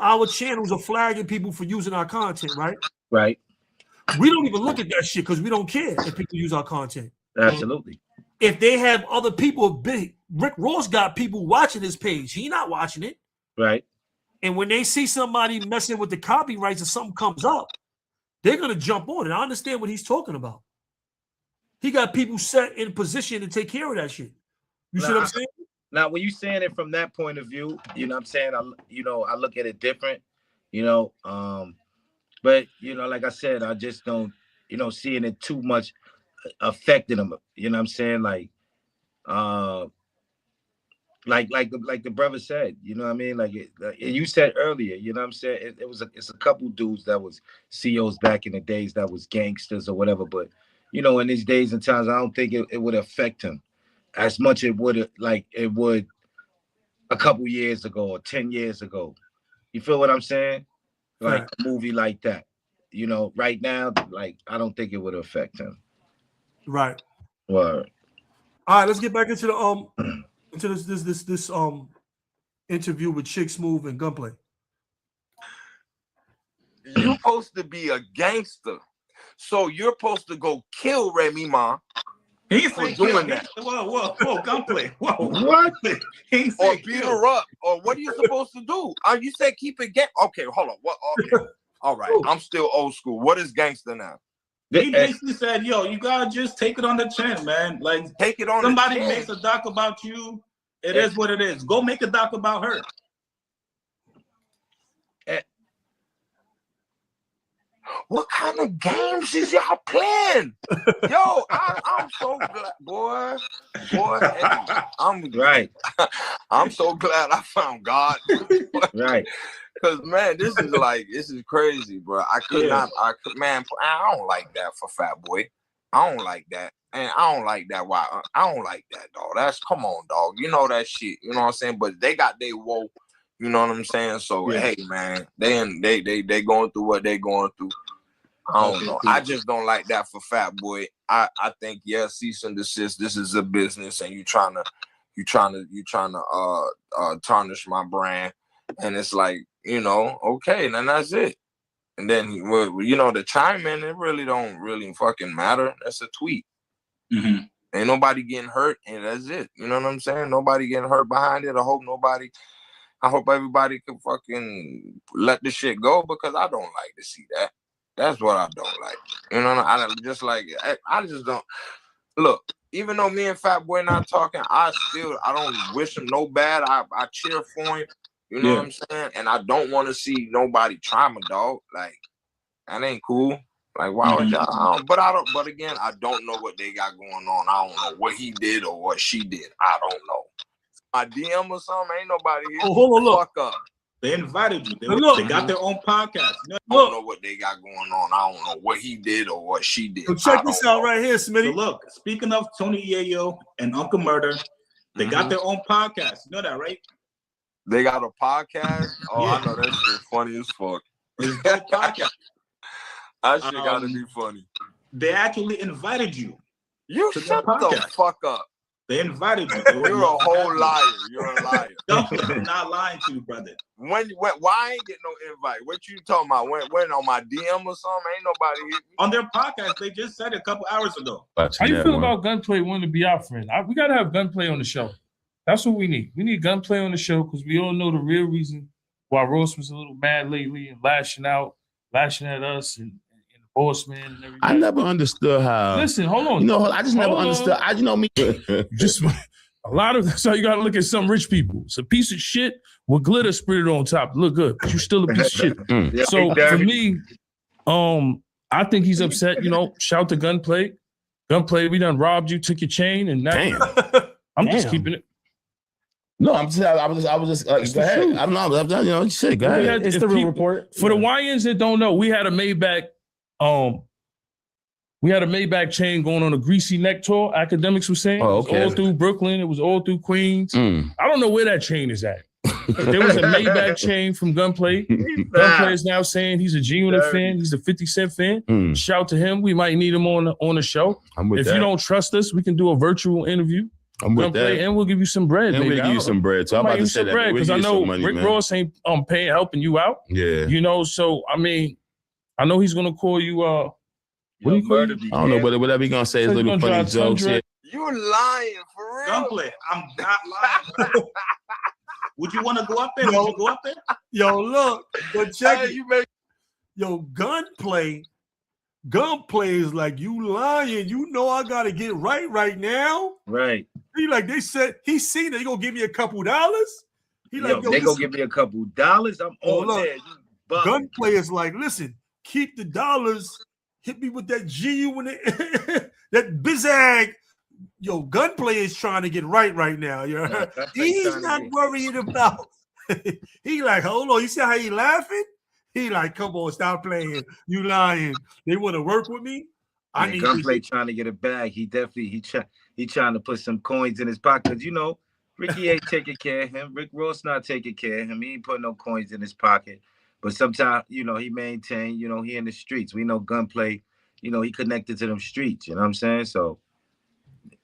our channels are flagging people for using our content, right? Right. We don't even look at that shit because we don't care if people use our content. Absolutely. If they have other people, Rick Ross got people watching his page. He not watching it. Right. And when they see somebody messing with the copyrights and something comes up, they're going to jump on it. I understand what he's talking about. He got people set in position to take care of that shit. You see what I'm saying? Now, when you're saying it from that point of view, you know what I'm saying? I look at it different, but, like I said, I just don't, seeing it too much affecting them. You know what I'm saying? Like the brother said, you know what I mean? Like you said earlier, you know what I'm saying? It's a couple dudes that was CEOs back in the days that was gangsters or whatever. But, in these days and times, I don't think it would affect him as much it would a couple years ago or 10 years ago. You feel what I'm saying? Like a movie like that, right now, like, I don't think it would affect him. Right. Word. All right, let's get back into the into this interview with Chick Smooth and Gunplay. You're supposed to be a gangster, so you're supposed to go kill Remy Ma. He's for doing that. Whoa, Gunplay. Whoa, what? Or beat her up, or what are you supposed to do? You said keep it Okay, hold on. What? Okay, all right. I'm still old school. What is gangster now? He basically said, "Yo, you gotta just take it on the chin, man. Like, take it on. Somebody the chin. makes a doc about you. It is what it is. Go make a doc about her." What kind of games is y'all playing? Yo, I'm so glad, boy. I'm right. I'm so glad I found God. Right. Cause man, this is crazy, bro. I don't like that for Fat Boy. I don't like that. And I don't like that. Why? I don't like that, dog. Come on, dog. You know that shit. You know what I'm saying? But they got they woke. You know what I'm saying? So hey, man, they going through what they going through. I don't know. I just don't like that for Fat Boy. I think cease and desist. This is a business, and you trying to tarnish my brand, and it's like, okay, then that's it. And then the chime in, it really don't really fucking matter. That's a tweet. Mm-hmm. Ain't nobody getting hurt, and that's it. You know what I'm saying? Nobody getting hurt behind it. I hope everybody can fucking let the shit go, because I don't like to see that. That's what I don't like. I just don't look. Even though me and Fat Boy not talking, I don't wish him no bad. I cheer for him. You know what I'm saying? And I don't want to see nobody try my dog. Like, that ain't cool. Like, why would y'all? But again, I don't know what they got going on. I don't know what he did or what she did. I don't know. My DM or something, ain't nobody here. Oh, hold on, fuck up. They invited you. They got their own podcast. I don't know what they got going on. I don't know what he did or what she did. So check this out right here, Smitty. So look, speaking of Tony Yayo and Uncle Murda, they got their own podcast. You know that, right? They got a podcast? Oh, I know that shit funny as fuck. It's their podcast. That shit gotta be funny. They actually invited you. You shut the fuck up. They invited you. You're a whole liar. You're a liar. I'm not lying to you, brother. Why I ain't get no invite? What you talking about? When on my DM or something? Ain't nobody hit me. On their podcast, they just said it a couple hours ago. How you feel about Gunplay wanting to be our friend? We gotta have Gunplay on the show. That's what we need. We need Gunplay on the show, because we all know the real reason why Ross was a little mad lately and lashing at us and the boss man and everything. I never understood how. Listen, hold on. I just never understood. Just a lot of that's how you gotta look at some rich people. It's a piece of shit with glitter sprayed on top. Look good, but you still a piece of shit. So for me, I think he's upset. Shout to Gunplay. Gunplay, we done robbed you, took your chain, and now I'm just keeping it. No, I was just like, go ahead. I don't know. Shit, go ahead. It's the real report. For the YNs that don't know, we had a Maybach chain going on a greasy neck tour. Academics were saying. Oh, okay. It was all through Brooklyn. It was all through Queens. I don't know where that chain is at. There was a Maybach chain from Gunplay. Gunplay is now saying he's a G-Unit fan. He's a 50 Cent fan. Shout to him. We might need him on the show. If you don't trust us, we can do a virtual interview. I'm with that. And we'll give you some bread. And we'll give you some bread. So I'm about to say that. Because I know Rick Ross ain't helping you out. Yeah. So I mean, I know he's gonna call you what do you call you? I don't know, but whatever he's gonna say is little funny jokes. You lying for real? Gunplay, I'm not lying. Would you want to go up there? Would you go up there? Yo, look, but check it. Yo, Gunplay is like, you lying. You know I gotta get right now. Right. He like, they said he seen it. He gonna give me a couple dollars. He like, they gonna give me a couple dollars. I'm on there. Gunplay is like, listen, keep the dollars. Hit me with that GU and that bizag. Yo, Gunplay is trying to get right now. He's not worrying about. He like, hold on. You see how he laughing? He like, come on, stop playing. You lying. They want to work with me. I need Gunplay trying to get a bag. He definitely he trying to put some coins in his pocket. Because Ricky ain't taking care of him. Rick Ross not taking care of him. He ain't putting no coins in his pocket. But sometimes, he maintain, he in the streets. We know Gunplay, he connected to them streets. You know what I'm saying? So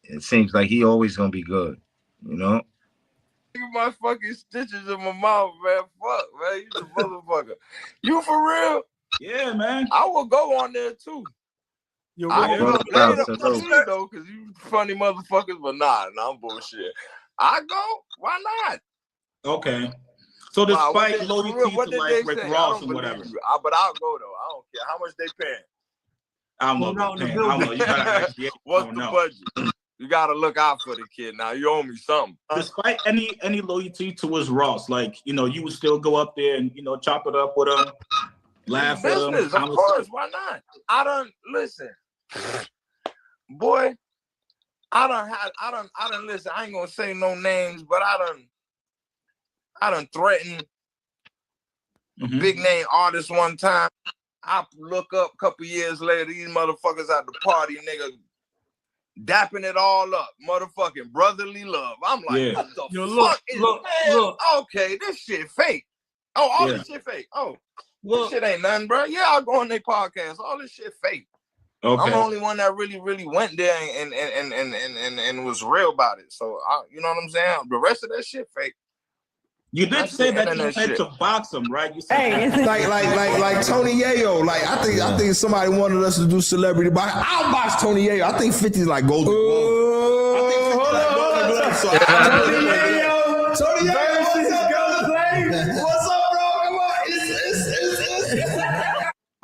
it seems like he always gonna be good. My fucking stitches in my mouth, man. Fuck, man. You the motherfucker. You for real? Yeah, man. I will go on there too. I will though, because you funny motherfuckers, but nah, I'm bullshit. I go? Why not? Okay. So despite loyalty to like Rick Ross or whatever. But I'll go though. I don't care. How much they paying? I don't know. You gotta actually, what's the budget? You gotta look out for the kid now. You owe me something. Despite any loyalty towards Ross, like you would still go up there and chop it up with him, laugh at him. Of course, why not? I don't listen, boy. I don't listen. I ain't gonna say no names, but I done threatened big name artist one time. I look up a couple years later, these motherfuckers at the party, nigga, dapping it all up, motherfucking brotherly love. I'm like, what the fuck is look. Okay, this shit fake. Oh, all this shit fake. Oh, this shit ain't nothing, bro. Yeah, I'll go on their podcast. All this shit fake. Okay. I'm the only one that really went there and was real about it. So you know what I'm saying? The rest of that shit fake. You did say that you had to box him, right? You said like Tony Yayo. Like I think somebody wanted us to do celebrity box. I'll box Tony Yayo. I think 50's like golden glove. I think 50's like golden glove. So Tony Yayo versus Gunplay. What's up, bro? Come on.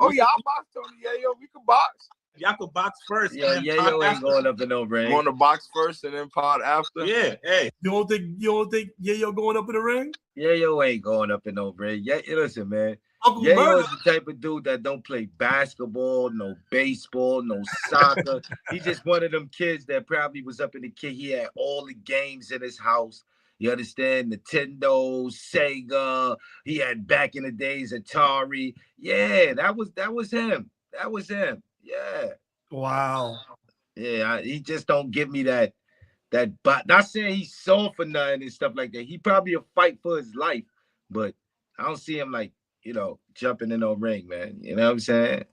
Oh yeah, I'll box Tony Yayo. We can box. Y'all could box first. Yeah, Yayo ain't going up in no ring. Going to box first and then pod after. Yeah, hey. You don't think Yayo going up in the ring? Yayo ain't going up in no ring. Yeah, listen, man. Uncle Yayo Murda. is the type of dude that don't play basketball, no baseball, no soccer. He's just one of them kids that probably was up in the kid. He had all the games in his house. You understand? Nintendo, Sega. He had back in the days Atari. Yeah, that was him. That was him. Yeah. Wow. Yeah, he just don't give me that. But not saying he's soft for nothing and stuff like that. He probably will fight for his life, but I don't see him like, jumping in no ring, man. You know what I'm saying?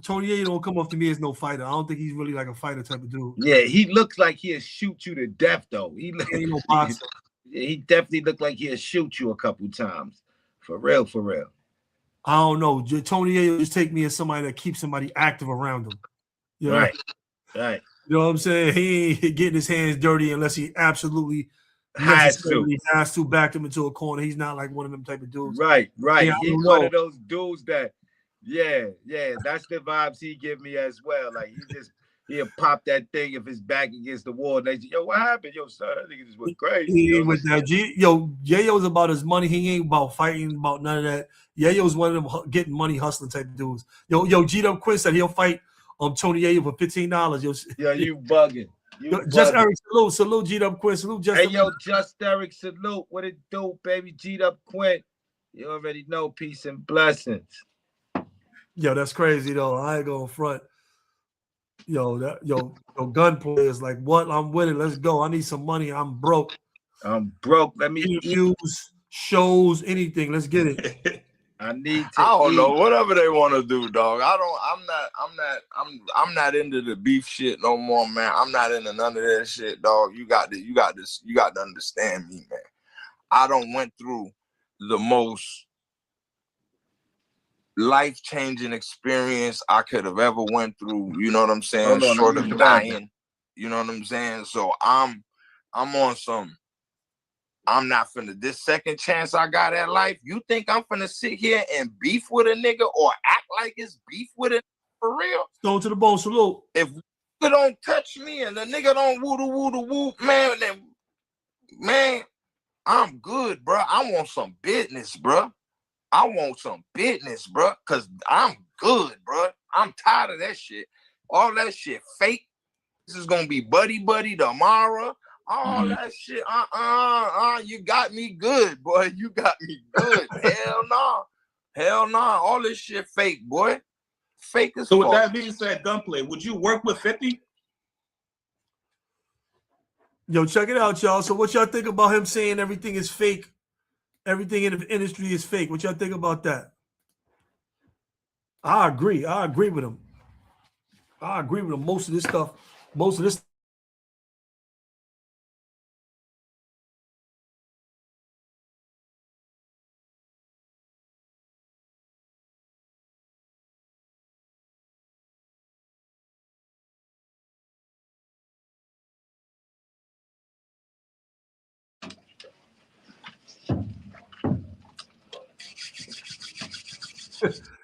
Tony Yayo don't come off to me as no fighter. I don't think he's really like a fighter type of dude. Yeah, he looks like he'll shoot you to death, though. He no boxer. He definitely looked like he'll shoot you a couple times. For real, for real. I don't know. Tony Yayo just take me as somebody that keeps somebody active around him. You know? Right. You know what I'm saying? He ain't getting his hands dirty unless he absolutely has to back him into a corner. He's not like one of them type of dudes. Right. Yeah, He's one of those dudes that, that's the vibes he give me as well. Like he'll pop that thing if his back against the wall. And they say, yo, what happened? Yo, son, I think it just went crazy. He ain't with that. Yayo's about his money. He ain't about fighting, about none of that. Yayo's one of them getting money hustling type of dudes. Yo, G-Dub Quinn said he'll fight Tony Yayo for $15. Yo, you bugging. Just Eric, salute G-Dub Quinn, salute Just. Hey, yo, Just Eric, salute. What it do, baby? G-Dub Quinn. You already know, peace and blessings. Yo, that's crazy though. I ain't going front. Yo, Gunplay is like, what? I'm with it. Let's go. I need some money. I'm broke. Let me interviews, shows, anything. Let's get it. I don't know. Whatever they want to do, dog. I'm not into the beef shit no more, man. I'm not into none of that shit, dog. You got to understand me, man. I don't went through the most life-changing experience I could have ever went through. You know what I'm saying? Short of dying. You know what I'm saying? So I'm on some. I'm not finna, this second chance I got at life, you think I'm finna sit here and beef with a nigga or act like it's beef with it for real? Stone to the bone, salute. If nigga don't touch me and the nigga don't woo, man, then, man, I'm good, bro. I want some business, bro. Because I'm good, bro. I'm tired of that shit. All that shit fake. This is gonna be buddy tomorrow. All that shit, you got me good, boy. You got me good. Hell no. All this shit fake, boy. Fake as fuck. So with that being said, Gunplay, would you work with 50? Yo, check it out, y'all. So what y'all think about him saying everything is fake? Everything in the industry is fake. What y'all think about that? I agree with him. Most of this stuff.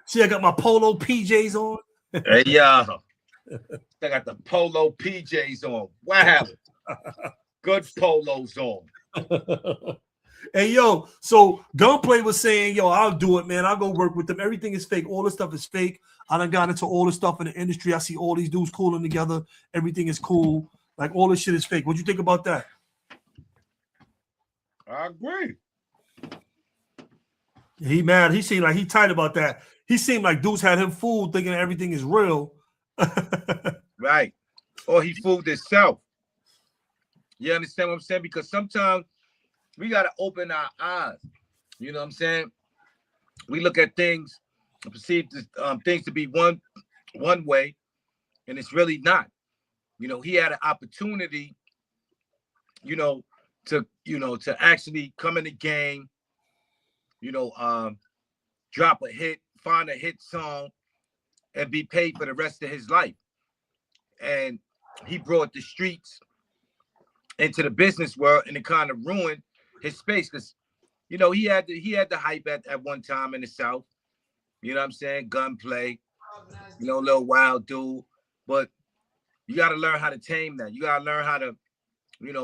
See, I got my polo PJs on. Hey, yo. I got the polo PJs on. Wow. Good polos on. Hey, yo, so Gunplay was saying, yo, I'll do it, man. I'll go work with them. Everything is fake. All this stuff is fake. I done got into all the stuff in the industry. I see all these dudes cooling together. Everything is cool. Like, all this shit is fake. What you think about that? I agree. He mad. He seemed like he tight about that. He seemed like Deuce had him fooled, thinking everything is real. Right. Or he fooled himself. You understand what I'm saying? Because sometimes we got to open our eyes. You know what I'm saying? We look at things, perceive things to be one way, and it's really not. You know, he had an opportunity, to actually come in the game, drop a hit, find a hit song, and be paid for the rest of his life. And he brought the streets into the business world, and it kind of ruined his space because, he had the hype at one time in the South. You know what I'm saying? Gunplay, little wild dude. But you got to learn how to tame that. You got to learn how to,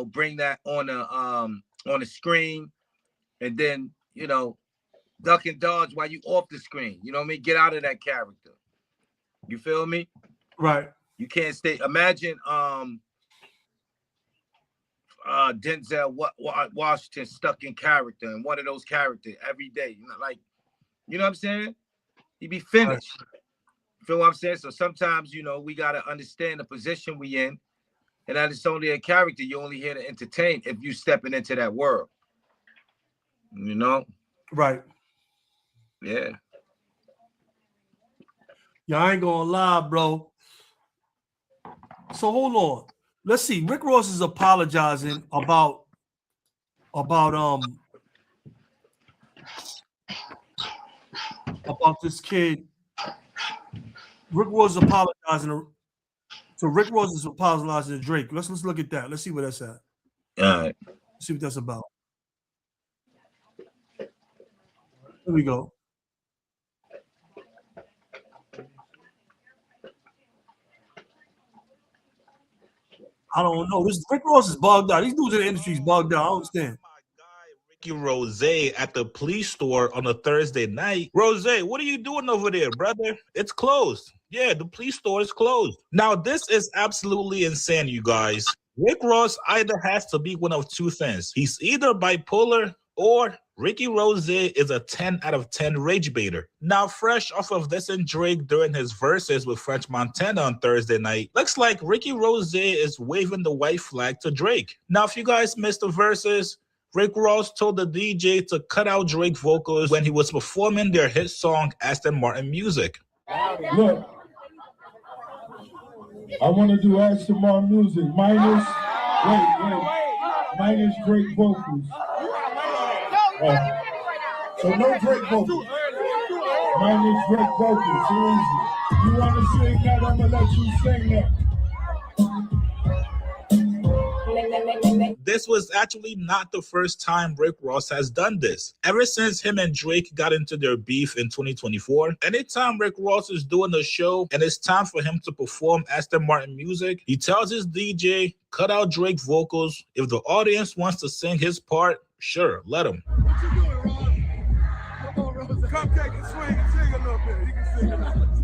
bring that on the screen, and then, duck and dodge while you off the screen. You know what I mean? Get out of that character. You feel me? Right. You can't stay. Imagine Denzel Washington stuck in character and one of those characters every day. You know what I'm saying? He'd be finished. Right. Feel what I'm saying? So sometimes, we gotta understand the position we in, and that it's only a character. You're only here to entertain if you stepping into that world. Right. Yeah. I ain't gonna lie, bro. So hold on. Let's see. Rick Ross is apologizing about this kid. Rick Ross is apologizing. So Rick Ross is apologizing to Drake. Let's look at that. Let's see what that's at. All right. Let's see what that's about. Here we go. I don't know. This Rick Ross is bugged out. These dudes in the industry is bugged out. I don't understand. Ricky Rose at the police store on a Thursday night. Rose, what are you doing over there, brother? It's closed. Yeah, the police store is closed. Now, this is absolutely insane, you guys. Rick Ross either has to be one of two things. He's either bipolar or Ricky Rose is a 10 out of 10 rage baiter. Now, fresh off of this and Drake during his verses with French Montana on Thursday night, looks like Ricky Rose is waving the white flag to Drake. Now, if you guys missed the verses, Rick Ross told the DJ to cut out Drake vocals when he was performing their hit song Aston Martin Music. Look, I want to do Aston Martin Music minus Drake vocals. So no Drake vocals. Minus Drake vocals. Too easy. You want to sing that? I'm going to let you sing that. This was actually not the first time Rick Ross has done this. Ever since him and Drake got into their beef in 2024, anytime Rick Ross is doing a show and it's time for him to perform Aston Martin Music, he tells his DJ, cut out Drake vocals. If the audience wants to sing his part, sure, let him. What you doing, Ron? Come on, Rose. Cupcake and swing and sing a little bit. You can sing a little bit.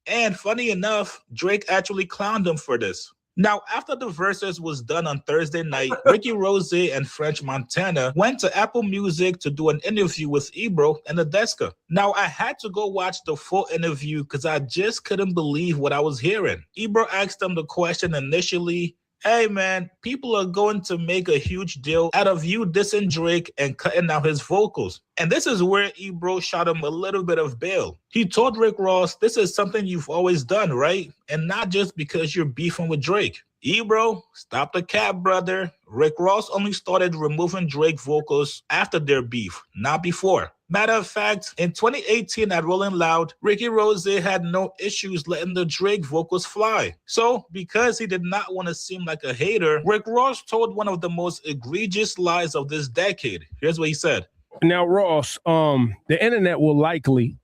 And funny enough, Drake actually clowned him for this. Now, after the verses was done on Thursday night, Ricky Rose and French Montana went to Apple Music to do an interview with Ebro and Adeska. Now, I had to go watch the full interview because I just couldn't believe what I was hearing. Ebro asked them the question initially, hey man, people are going to make a huge deal out of you dissing Drake and cutting out his vocals. And this is where Ebro shot him a little bit of bail. He told Rick Ross, this is something you've always done, right? And not just because you're beefing with Drake. Ebro, stop the cap, brother. Rick Ross only started removing Drake vocals after their beef, not before. Matter of fact, in 2018 at Rolling Loud, Ricky Rose had no issues letting the Drake vocals fly. So, because he did not want to seem like a hater, Rick Ross told one of the most egregious lies of this decade. Here's what he said. Now, Ross, the internet will likely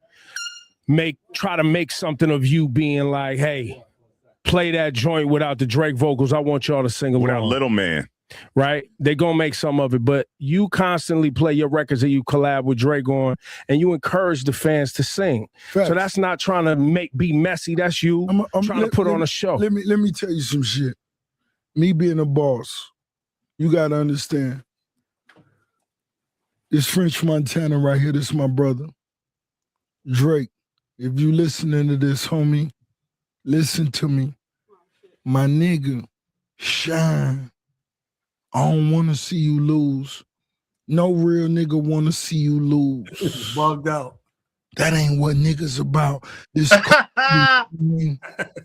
try to make something of you being like, hey, play that joint without the Drake vocals. I want y'all to sing along. Without Little Man. Right? They're going to make some of it, but you constantly play your records that you collab with Drake on, and you encourage the fans to sing. Facts. So that's not trying to be messy. That's you trying to put on a show. Let me tell you some shit. Me being a boss, you got to understand. This French Montana right here, this is my brother. Drake, if you listening to this, homie, listen to me. My nigga, shine. I don't want to see you lose. No real nigga want to see you lose. Bugged out. That ain't what niggas about. This,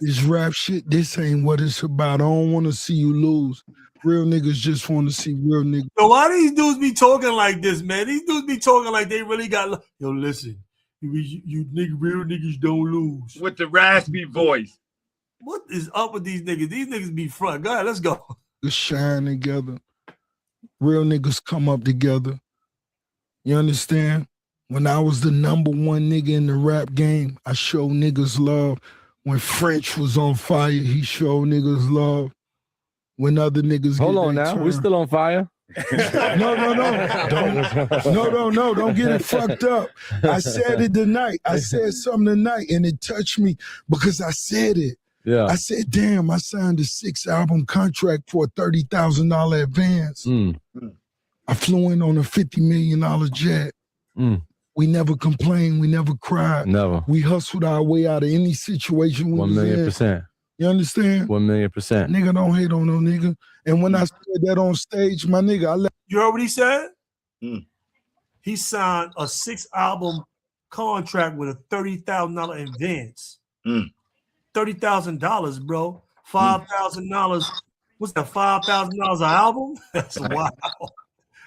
this rap shit, this ain't what it's about. I don't want to see you lose. Real niggas just want to see real niggas. Yo, why these dudes be talking like this, man? These dudes be talking like they really got. Yo, listen, you real niggas don't lose. With the raspy voice. What is up with these niggas? These niggas be front. Go ahead, let's go. Shine together. Real niggas come up together. You understand? When I was the #1 nigga in the rap game, I showed niggas love. When French was on fire, he showed niggas love. When other niggas hold on now, we're still on fire. No. Don't get it fucked up. I said it tonight. I said something tonight, and it touched me because I said it. Yeah. I said, damn, I signed a 6-album contract for a $30,000 advance. I flew in on a $50 million jet. We never complained. We never cried. Never. We hustled our way out of any situation. 1,000,000%. You understand? 1,000,000%. Nigga don't hate on no nigga. And when I said that on stage, my nigga, I let. You heard what he said? He signed a 6-album contract with a $30,000 advance. $30,000, bro. $5,000. What's that? $5,000 an album? That's wild.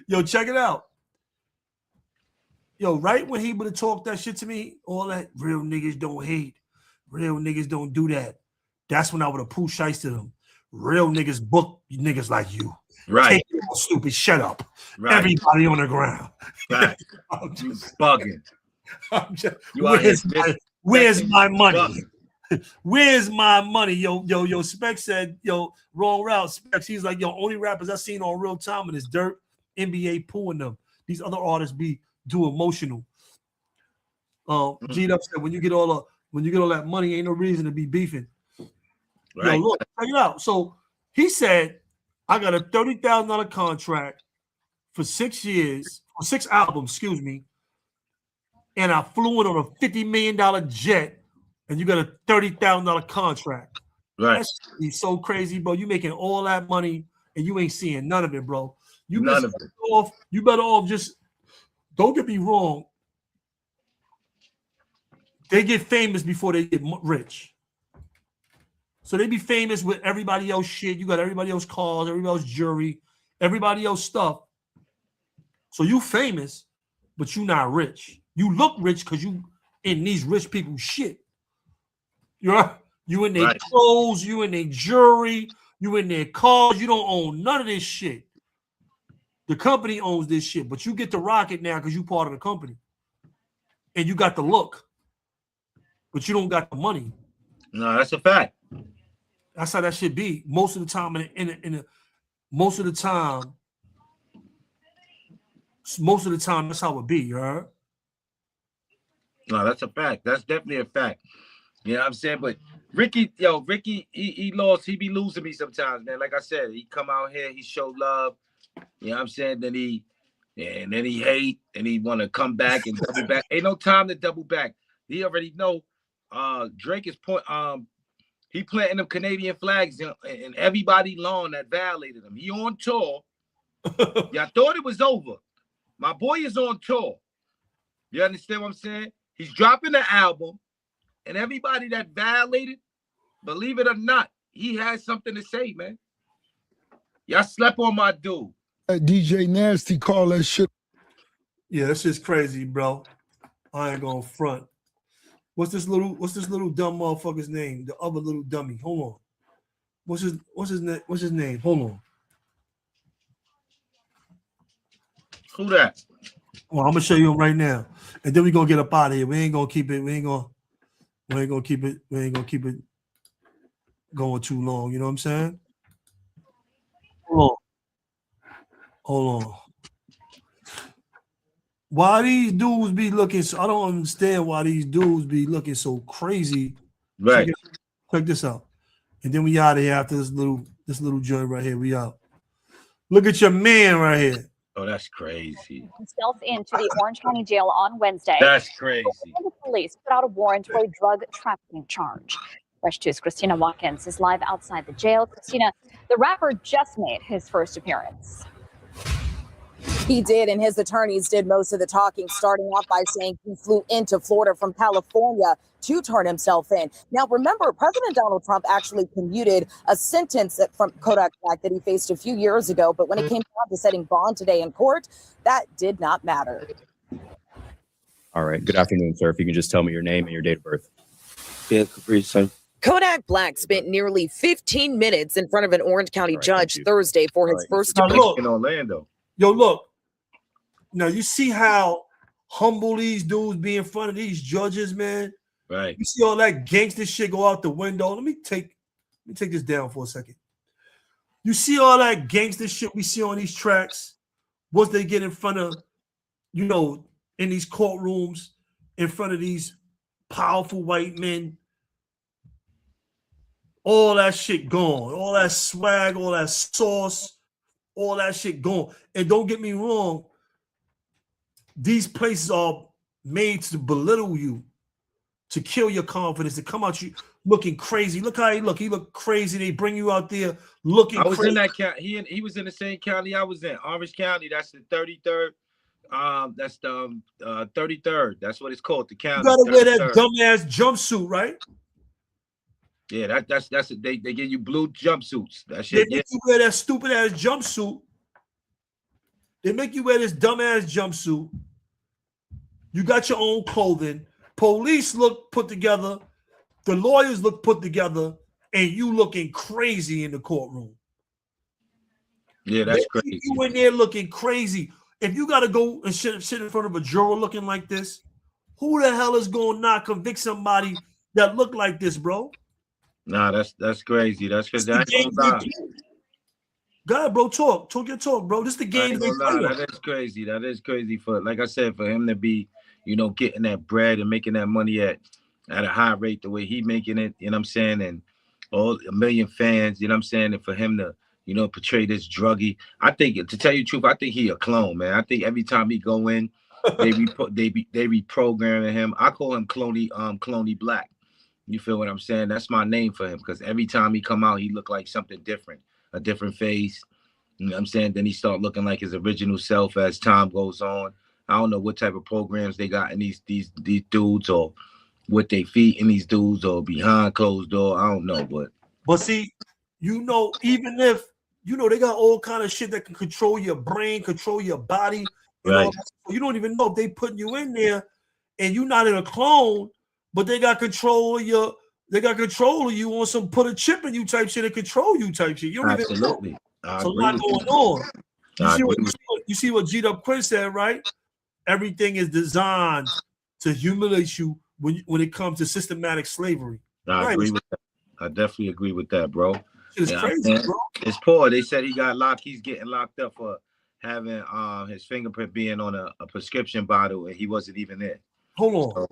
Yo, check it out. Yo, right when he would have talked that shit to me, all that real niggas don't hate. Real niggas don't do that. That's when I would have poo shice to them. Real niggas book niggas like you. Right. Take it all stupid. Shut up. Right. Everybody on the ground. Right. I'm just bugging. Where's my money? Where's my money? Yo, Spec said, yo, wrong route. Specs, he's like, yo, only rappers I seen on Real Time and it's Dirt, NBA pooing them. These other artists be too emotional. G-Dub said, when you get all that money, ain't no reason to be beefing. Right. Yo, look, check it out. So he said, I got a $30,000 contract for 6 years, or 6 albums, excuse me, and I flew in on a $50 million jet, and you got a $30,000 contract. Right. That's so crazy, bro. You making all that money, and you ain't seeing none of it, bro. You better off just, don't get me wrong, they get famous before they get rich. So they be famous with everybody else shit. You got everybody else cars, everybody else jewelry, everybody else stuff. So you famous, but you not rich. You look rich because you in these rich people's shit. You in their clothes, you in their jewelry, you in their cars. You don't own none of this shit. The company owns this shit, but you get to rock it now because you part of the company. And you got the look, but you don't got the money. No, that's a fact. That's how that should be. Most of the time, most of the time, that's how it be. You heard? No, that's a fact. That's definitely a fact. You know what I'm saying? But Ricky, he lost. He be losing me sometimes, man. Like I said, he come out here, he show love. You know what I'm saying? Then he hate, and he want to come back and double back. Ain't no time to double back. He already know. Drake is he planting them Canadian flags in everybody's lawn that violated him. He on tour. Y'all thought it was over. My boy is on tour. You understand what I'm saying? He's dropping the album, and everybody that violated, believe it or not, he has something to say, man. Y'all slept on my dude. DJ Nasty call that shit. Yeah, that's just crazy, bro. I ain't gonna front. What's this little dumb motherfucker's name? The other little dummy. Hold on. What's his name? Hold on. Who that? Well, I'm gonna show you him right now, and then we gonna get up out of here. We ain't gonna keep it going too long. You know what I'm saying? Hold on. Why these dudes be looking so? I don't understand why these dudes be looking so crazy. Right. Check this out, and then we out of here after this little joint right here. We out. Look at your man right here. Oh, that's crazy. Himself into the Orange County Jail on Wednesday. That's crazy. The police put out a warrant for a drug trafficking charge. Fresh 2's Christina Watkins is live outside the jail. Christina, the rapper just made his first appearance. He did, and his attorneys did most of the talking, starting off by saying he flew into Florida from California to turn himself in. Now, remember, President Donald Trump actually commuted a sentence from Kodak Black that he faced a few years ago, but when it came down to setting bond today in court, that did not matter. All right. Good afternoon, sir. If you can just tell me your name and your date of birth. Yeah, Capri, sir. Kodak Black spent nearly 15 minutes in front of an Orange County judge Thursday for his first look, in Orlando. Yo, look. Now you see how humble these dudes be in front of these judges, man. Right. You see all that gangster shit go out the window. Let me take this down for a second. You see all that gangster shit we see on these tracks. Once they get in front of, you know, in these courtrooms, in front of these powerful white men. All that shit gone. All that swag, all that sauce, all that shit gone. And don't get me wrong, these places are made to belittle you, to kill your confidence, to come out you looking crazy. Look how he look. He look crazy. They bring you out there looking I was crazy. in that county. He was in the same county I was in, Orange County. That's the 33rd. That's the 33rd. That's what it's called. The county. You gotta wear that 33rd. dumbass jumpsuit, right? Yeah, that's it. They give you blue jumpsuits. That They shit. make you wear that stupid ass jumpsuit. They make you wear this dumbass jumpsuit. You got your own clothing. Police look put together. The lawyers look put together, and you looking crazy in the courtroom. Yeah, that's They crazy. You in there looking crazy. If you got to go and sit in front of a juror looking like this, who the hell is going to not convict somebody that look like this, bro? Nah, that's crazy. That's because This that the game ain't they gonna lie. play. Go ahead, bro. Talk your talk, bro. This is the I game ain't they gonna lie, play. that is crazy. That is crazy for, like I said, for him to be, you know, getting that bread and making that money at a high rate the way he making it, you know what I'm saying, and all a million fans, you know what I'm saying, and for him to, you know, portray this druggie. I think, to tell you the truth, I think he a clone, man. I think every time he go in, they reprogramming him. I call him Cloney Black. You feel what I'm saying? That's my name for him, because every time he come out, he look like something different, a different face. You know what I'm saying? Then he start looking like his original self as time goes on. I don't know what type of programs they got in these dudes, or what they feed in these dudes, or behind closed door. I don't know, But see, you know, even if you know they got all kind of shit that can control your brain, control your body, and all Right. that. So you don't even know if they putting you in there and you're not in a clone, but they got control of your, they got control of you on some put a chip in you type shit and control you type shit. You don't even know. absolutely. I So a agree lot with going you. on. I agree with You see what G-Dub Quinn said, right? Everything is designed to humiliate you when it comes to systematic slavery. I Right. agree with that. I definitely agree with that, bro. It's Yeah, crazy, man. bro. It's poor. They said he got locked. He's getting locked up for having his fingerprint being on a prescription bottle, and he wasn't even there. Hold on. So,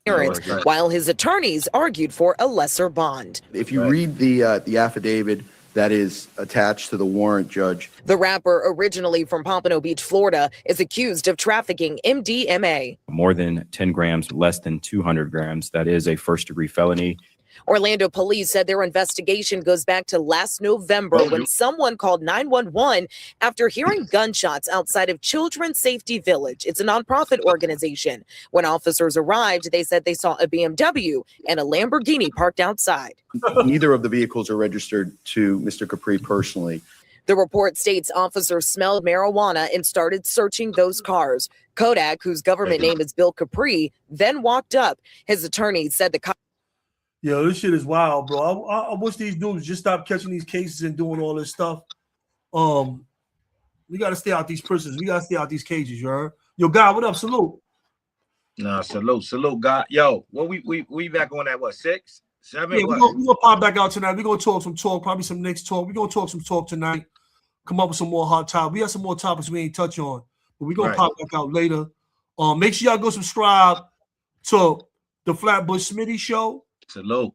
Parents, while his attorneys argued for a lesser bond. If you read the affidavit that is attached to the warrant, Judge. The rapper, originally from Pompano Beach, Florida, is accused of trafficking MDMA. More than 10 grams, less than 200 grams. That is a first-degree felony. Orlando police said their investigation goes back to last November when someone called 911 after hearing gunshots outside of Children's Safety Village. It's a nonprofit organization. When officers arrived, they said they saw a BMW and a Lamborghini parked outside. Neither of the vehicles are registered to Mr. Capri personally. The report states officers smelled marijuana and started searching those cars. Kodak, whose government name is Bill Capri, then walked up. His attorney said the Yo, this shit is wild, bro. I wish these dudes just stop catching these cases and doing all this stuff. We gotta stay out these prisons. We gotta stay out these cages, you heard? Yo, God, what up? Salute. Nah, salute, God. Yo, well, we back on that, what, 6, 7? Yeah, what? we gonna pop back out tonight. We're gonna talk some talk, probably some next talk. We're gonna talk some talk tonight. Come up with some more hot topics. We have some more topics we ain't touch on, but we're gonna pop back out later. Make sure y'all go subscribe to the Flatbush Smitty Show. Salute.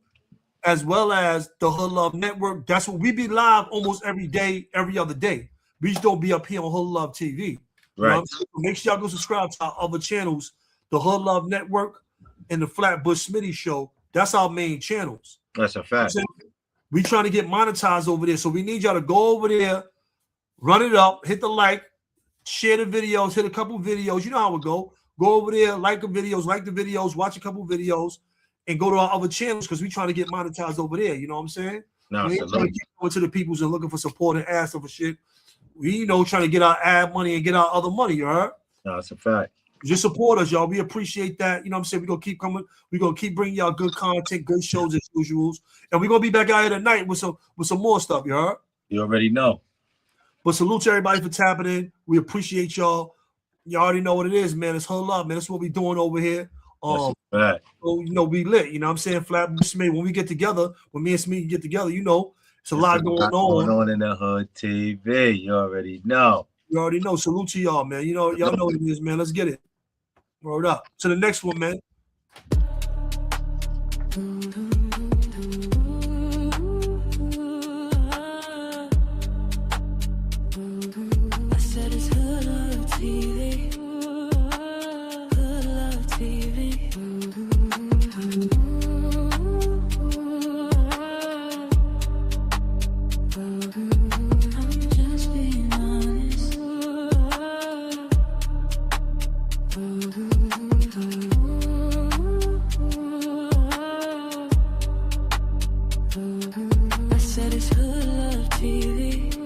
As well as the Hood Love Network. That's what we be live almost every day, every other day. We just don't be up here on Hood Love TV. You know what I'm saying? So make sure y'all go subscribe to our other channels, the Hood Love Network and the Flatbush Smitty Show. That's our main channels. That's a fact. We trying to get monetized over there. So we need y'all to go over there, run it up, hit the like, share the videos, hit a couple videos. You know how it go. Go over there, like the videos, watch a couple videos, and go to our other channels because we trying to get monetized over there. You know what I'm saying? No, we ain't trying to get over to the peoples and looking for support and asking for shit. We, trying to get our ad money and get our other money, you heard? No, it's a fact. Just support us, y'all. We appreciate that. You know what I'm saying? We're going to keep coming. We're going to keep bringing y'all good content, good shows as usual. And we're going to be back out here tonight with some more stuff, you heard? You already know. But salute to everybody for tapping in. We appreciate y'all. You already know what it is, man. It's Hood Love, man. That's what we doing over here. That's a fact. So, we lit. You know what I'm saying? Flatbush Smith, when we get together, when me and Smith get together, it's a lot going on in the Hood TV. You already know. You already know. Salute to y'all, man. Y'all know what it is, man. Let's get it. Word up. To the next one, man. I said it's Hood Love TV. Hood Love TV. I'm just being honest. I said it's Hood Love TV.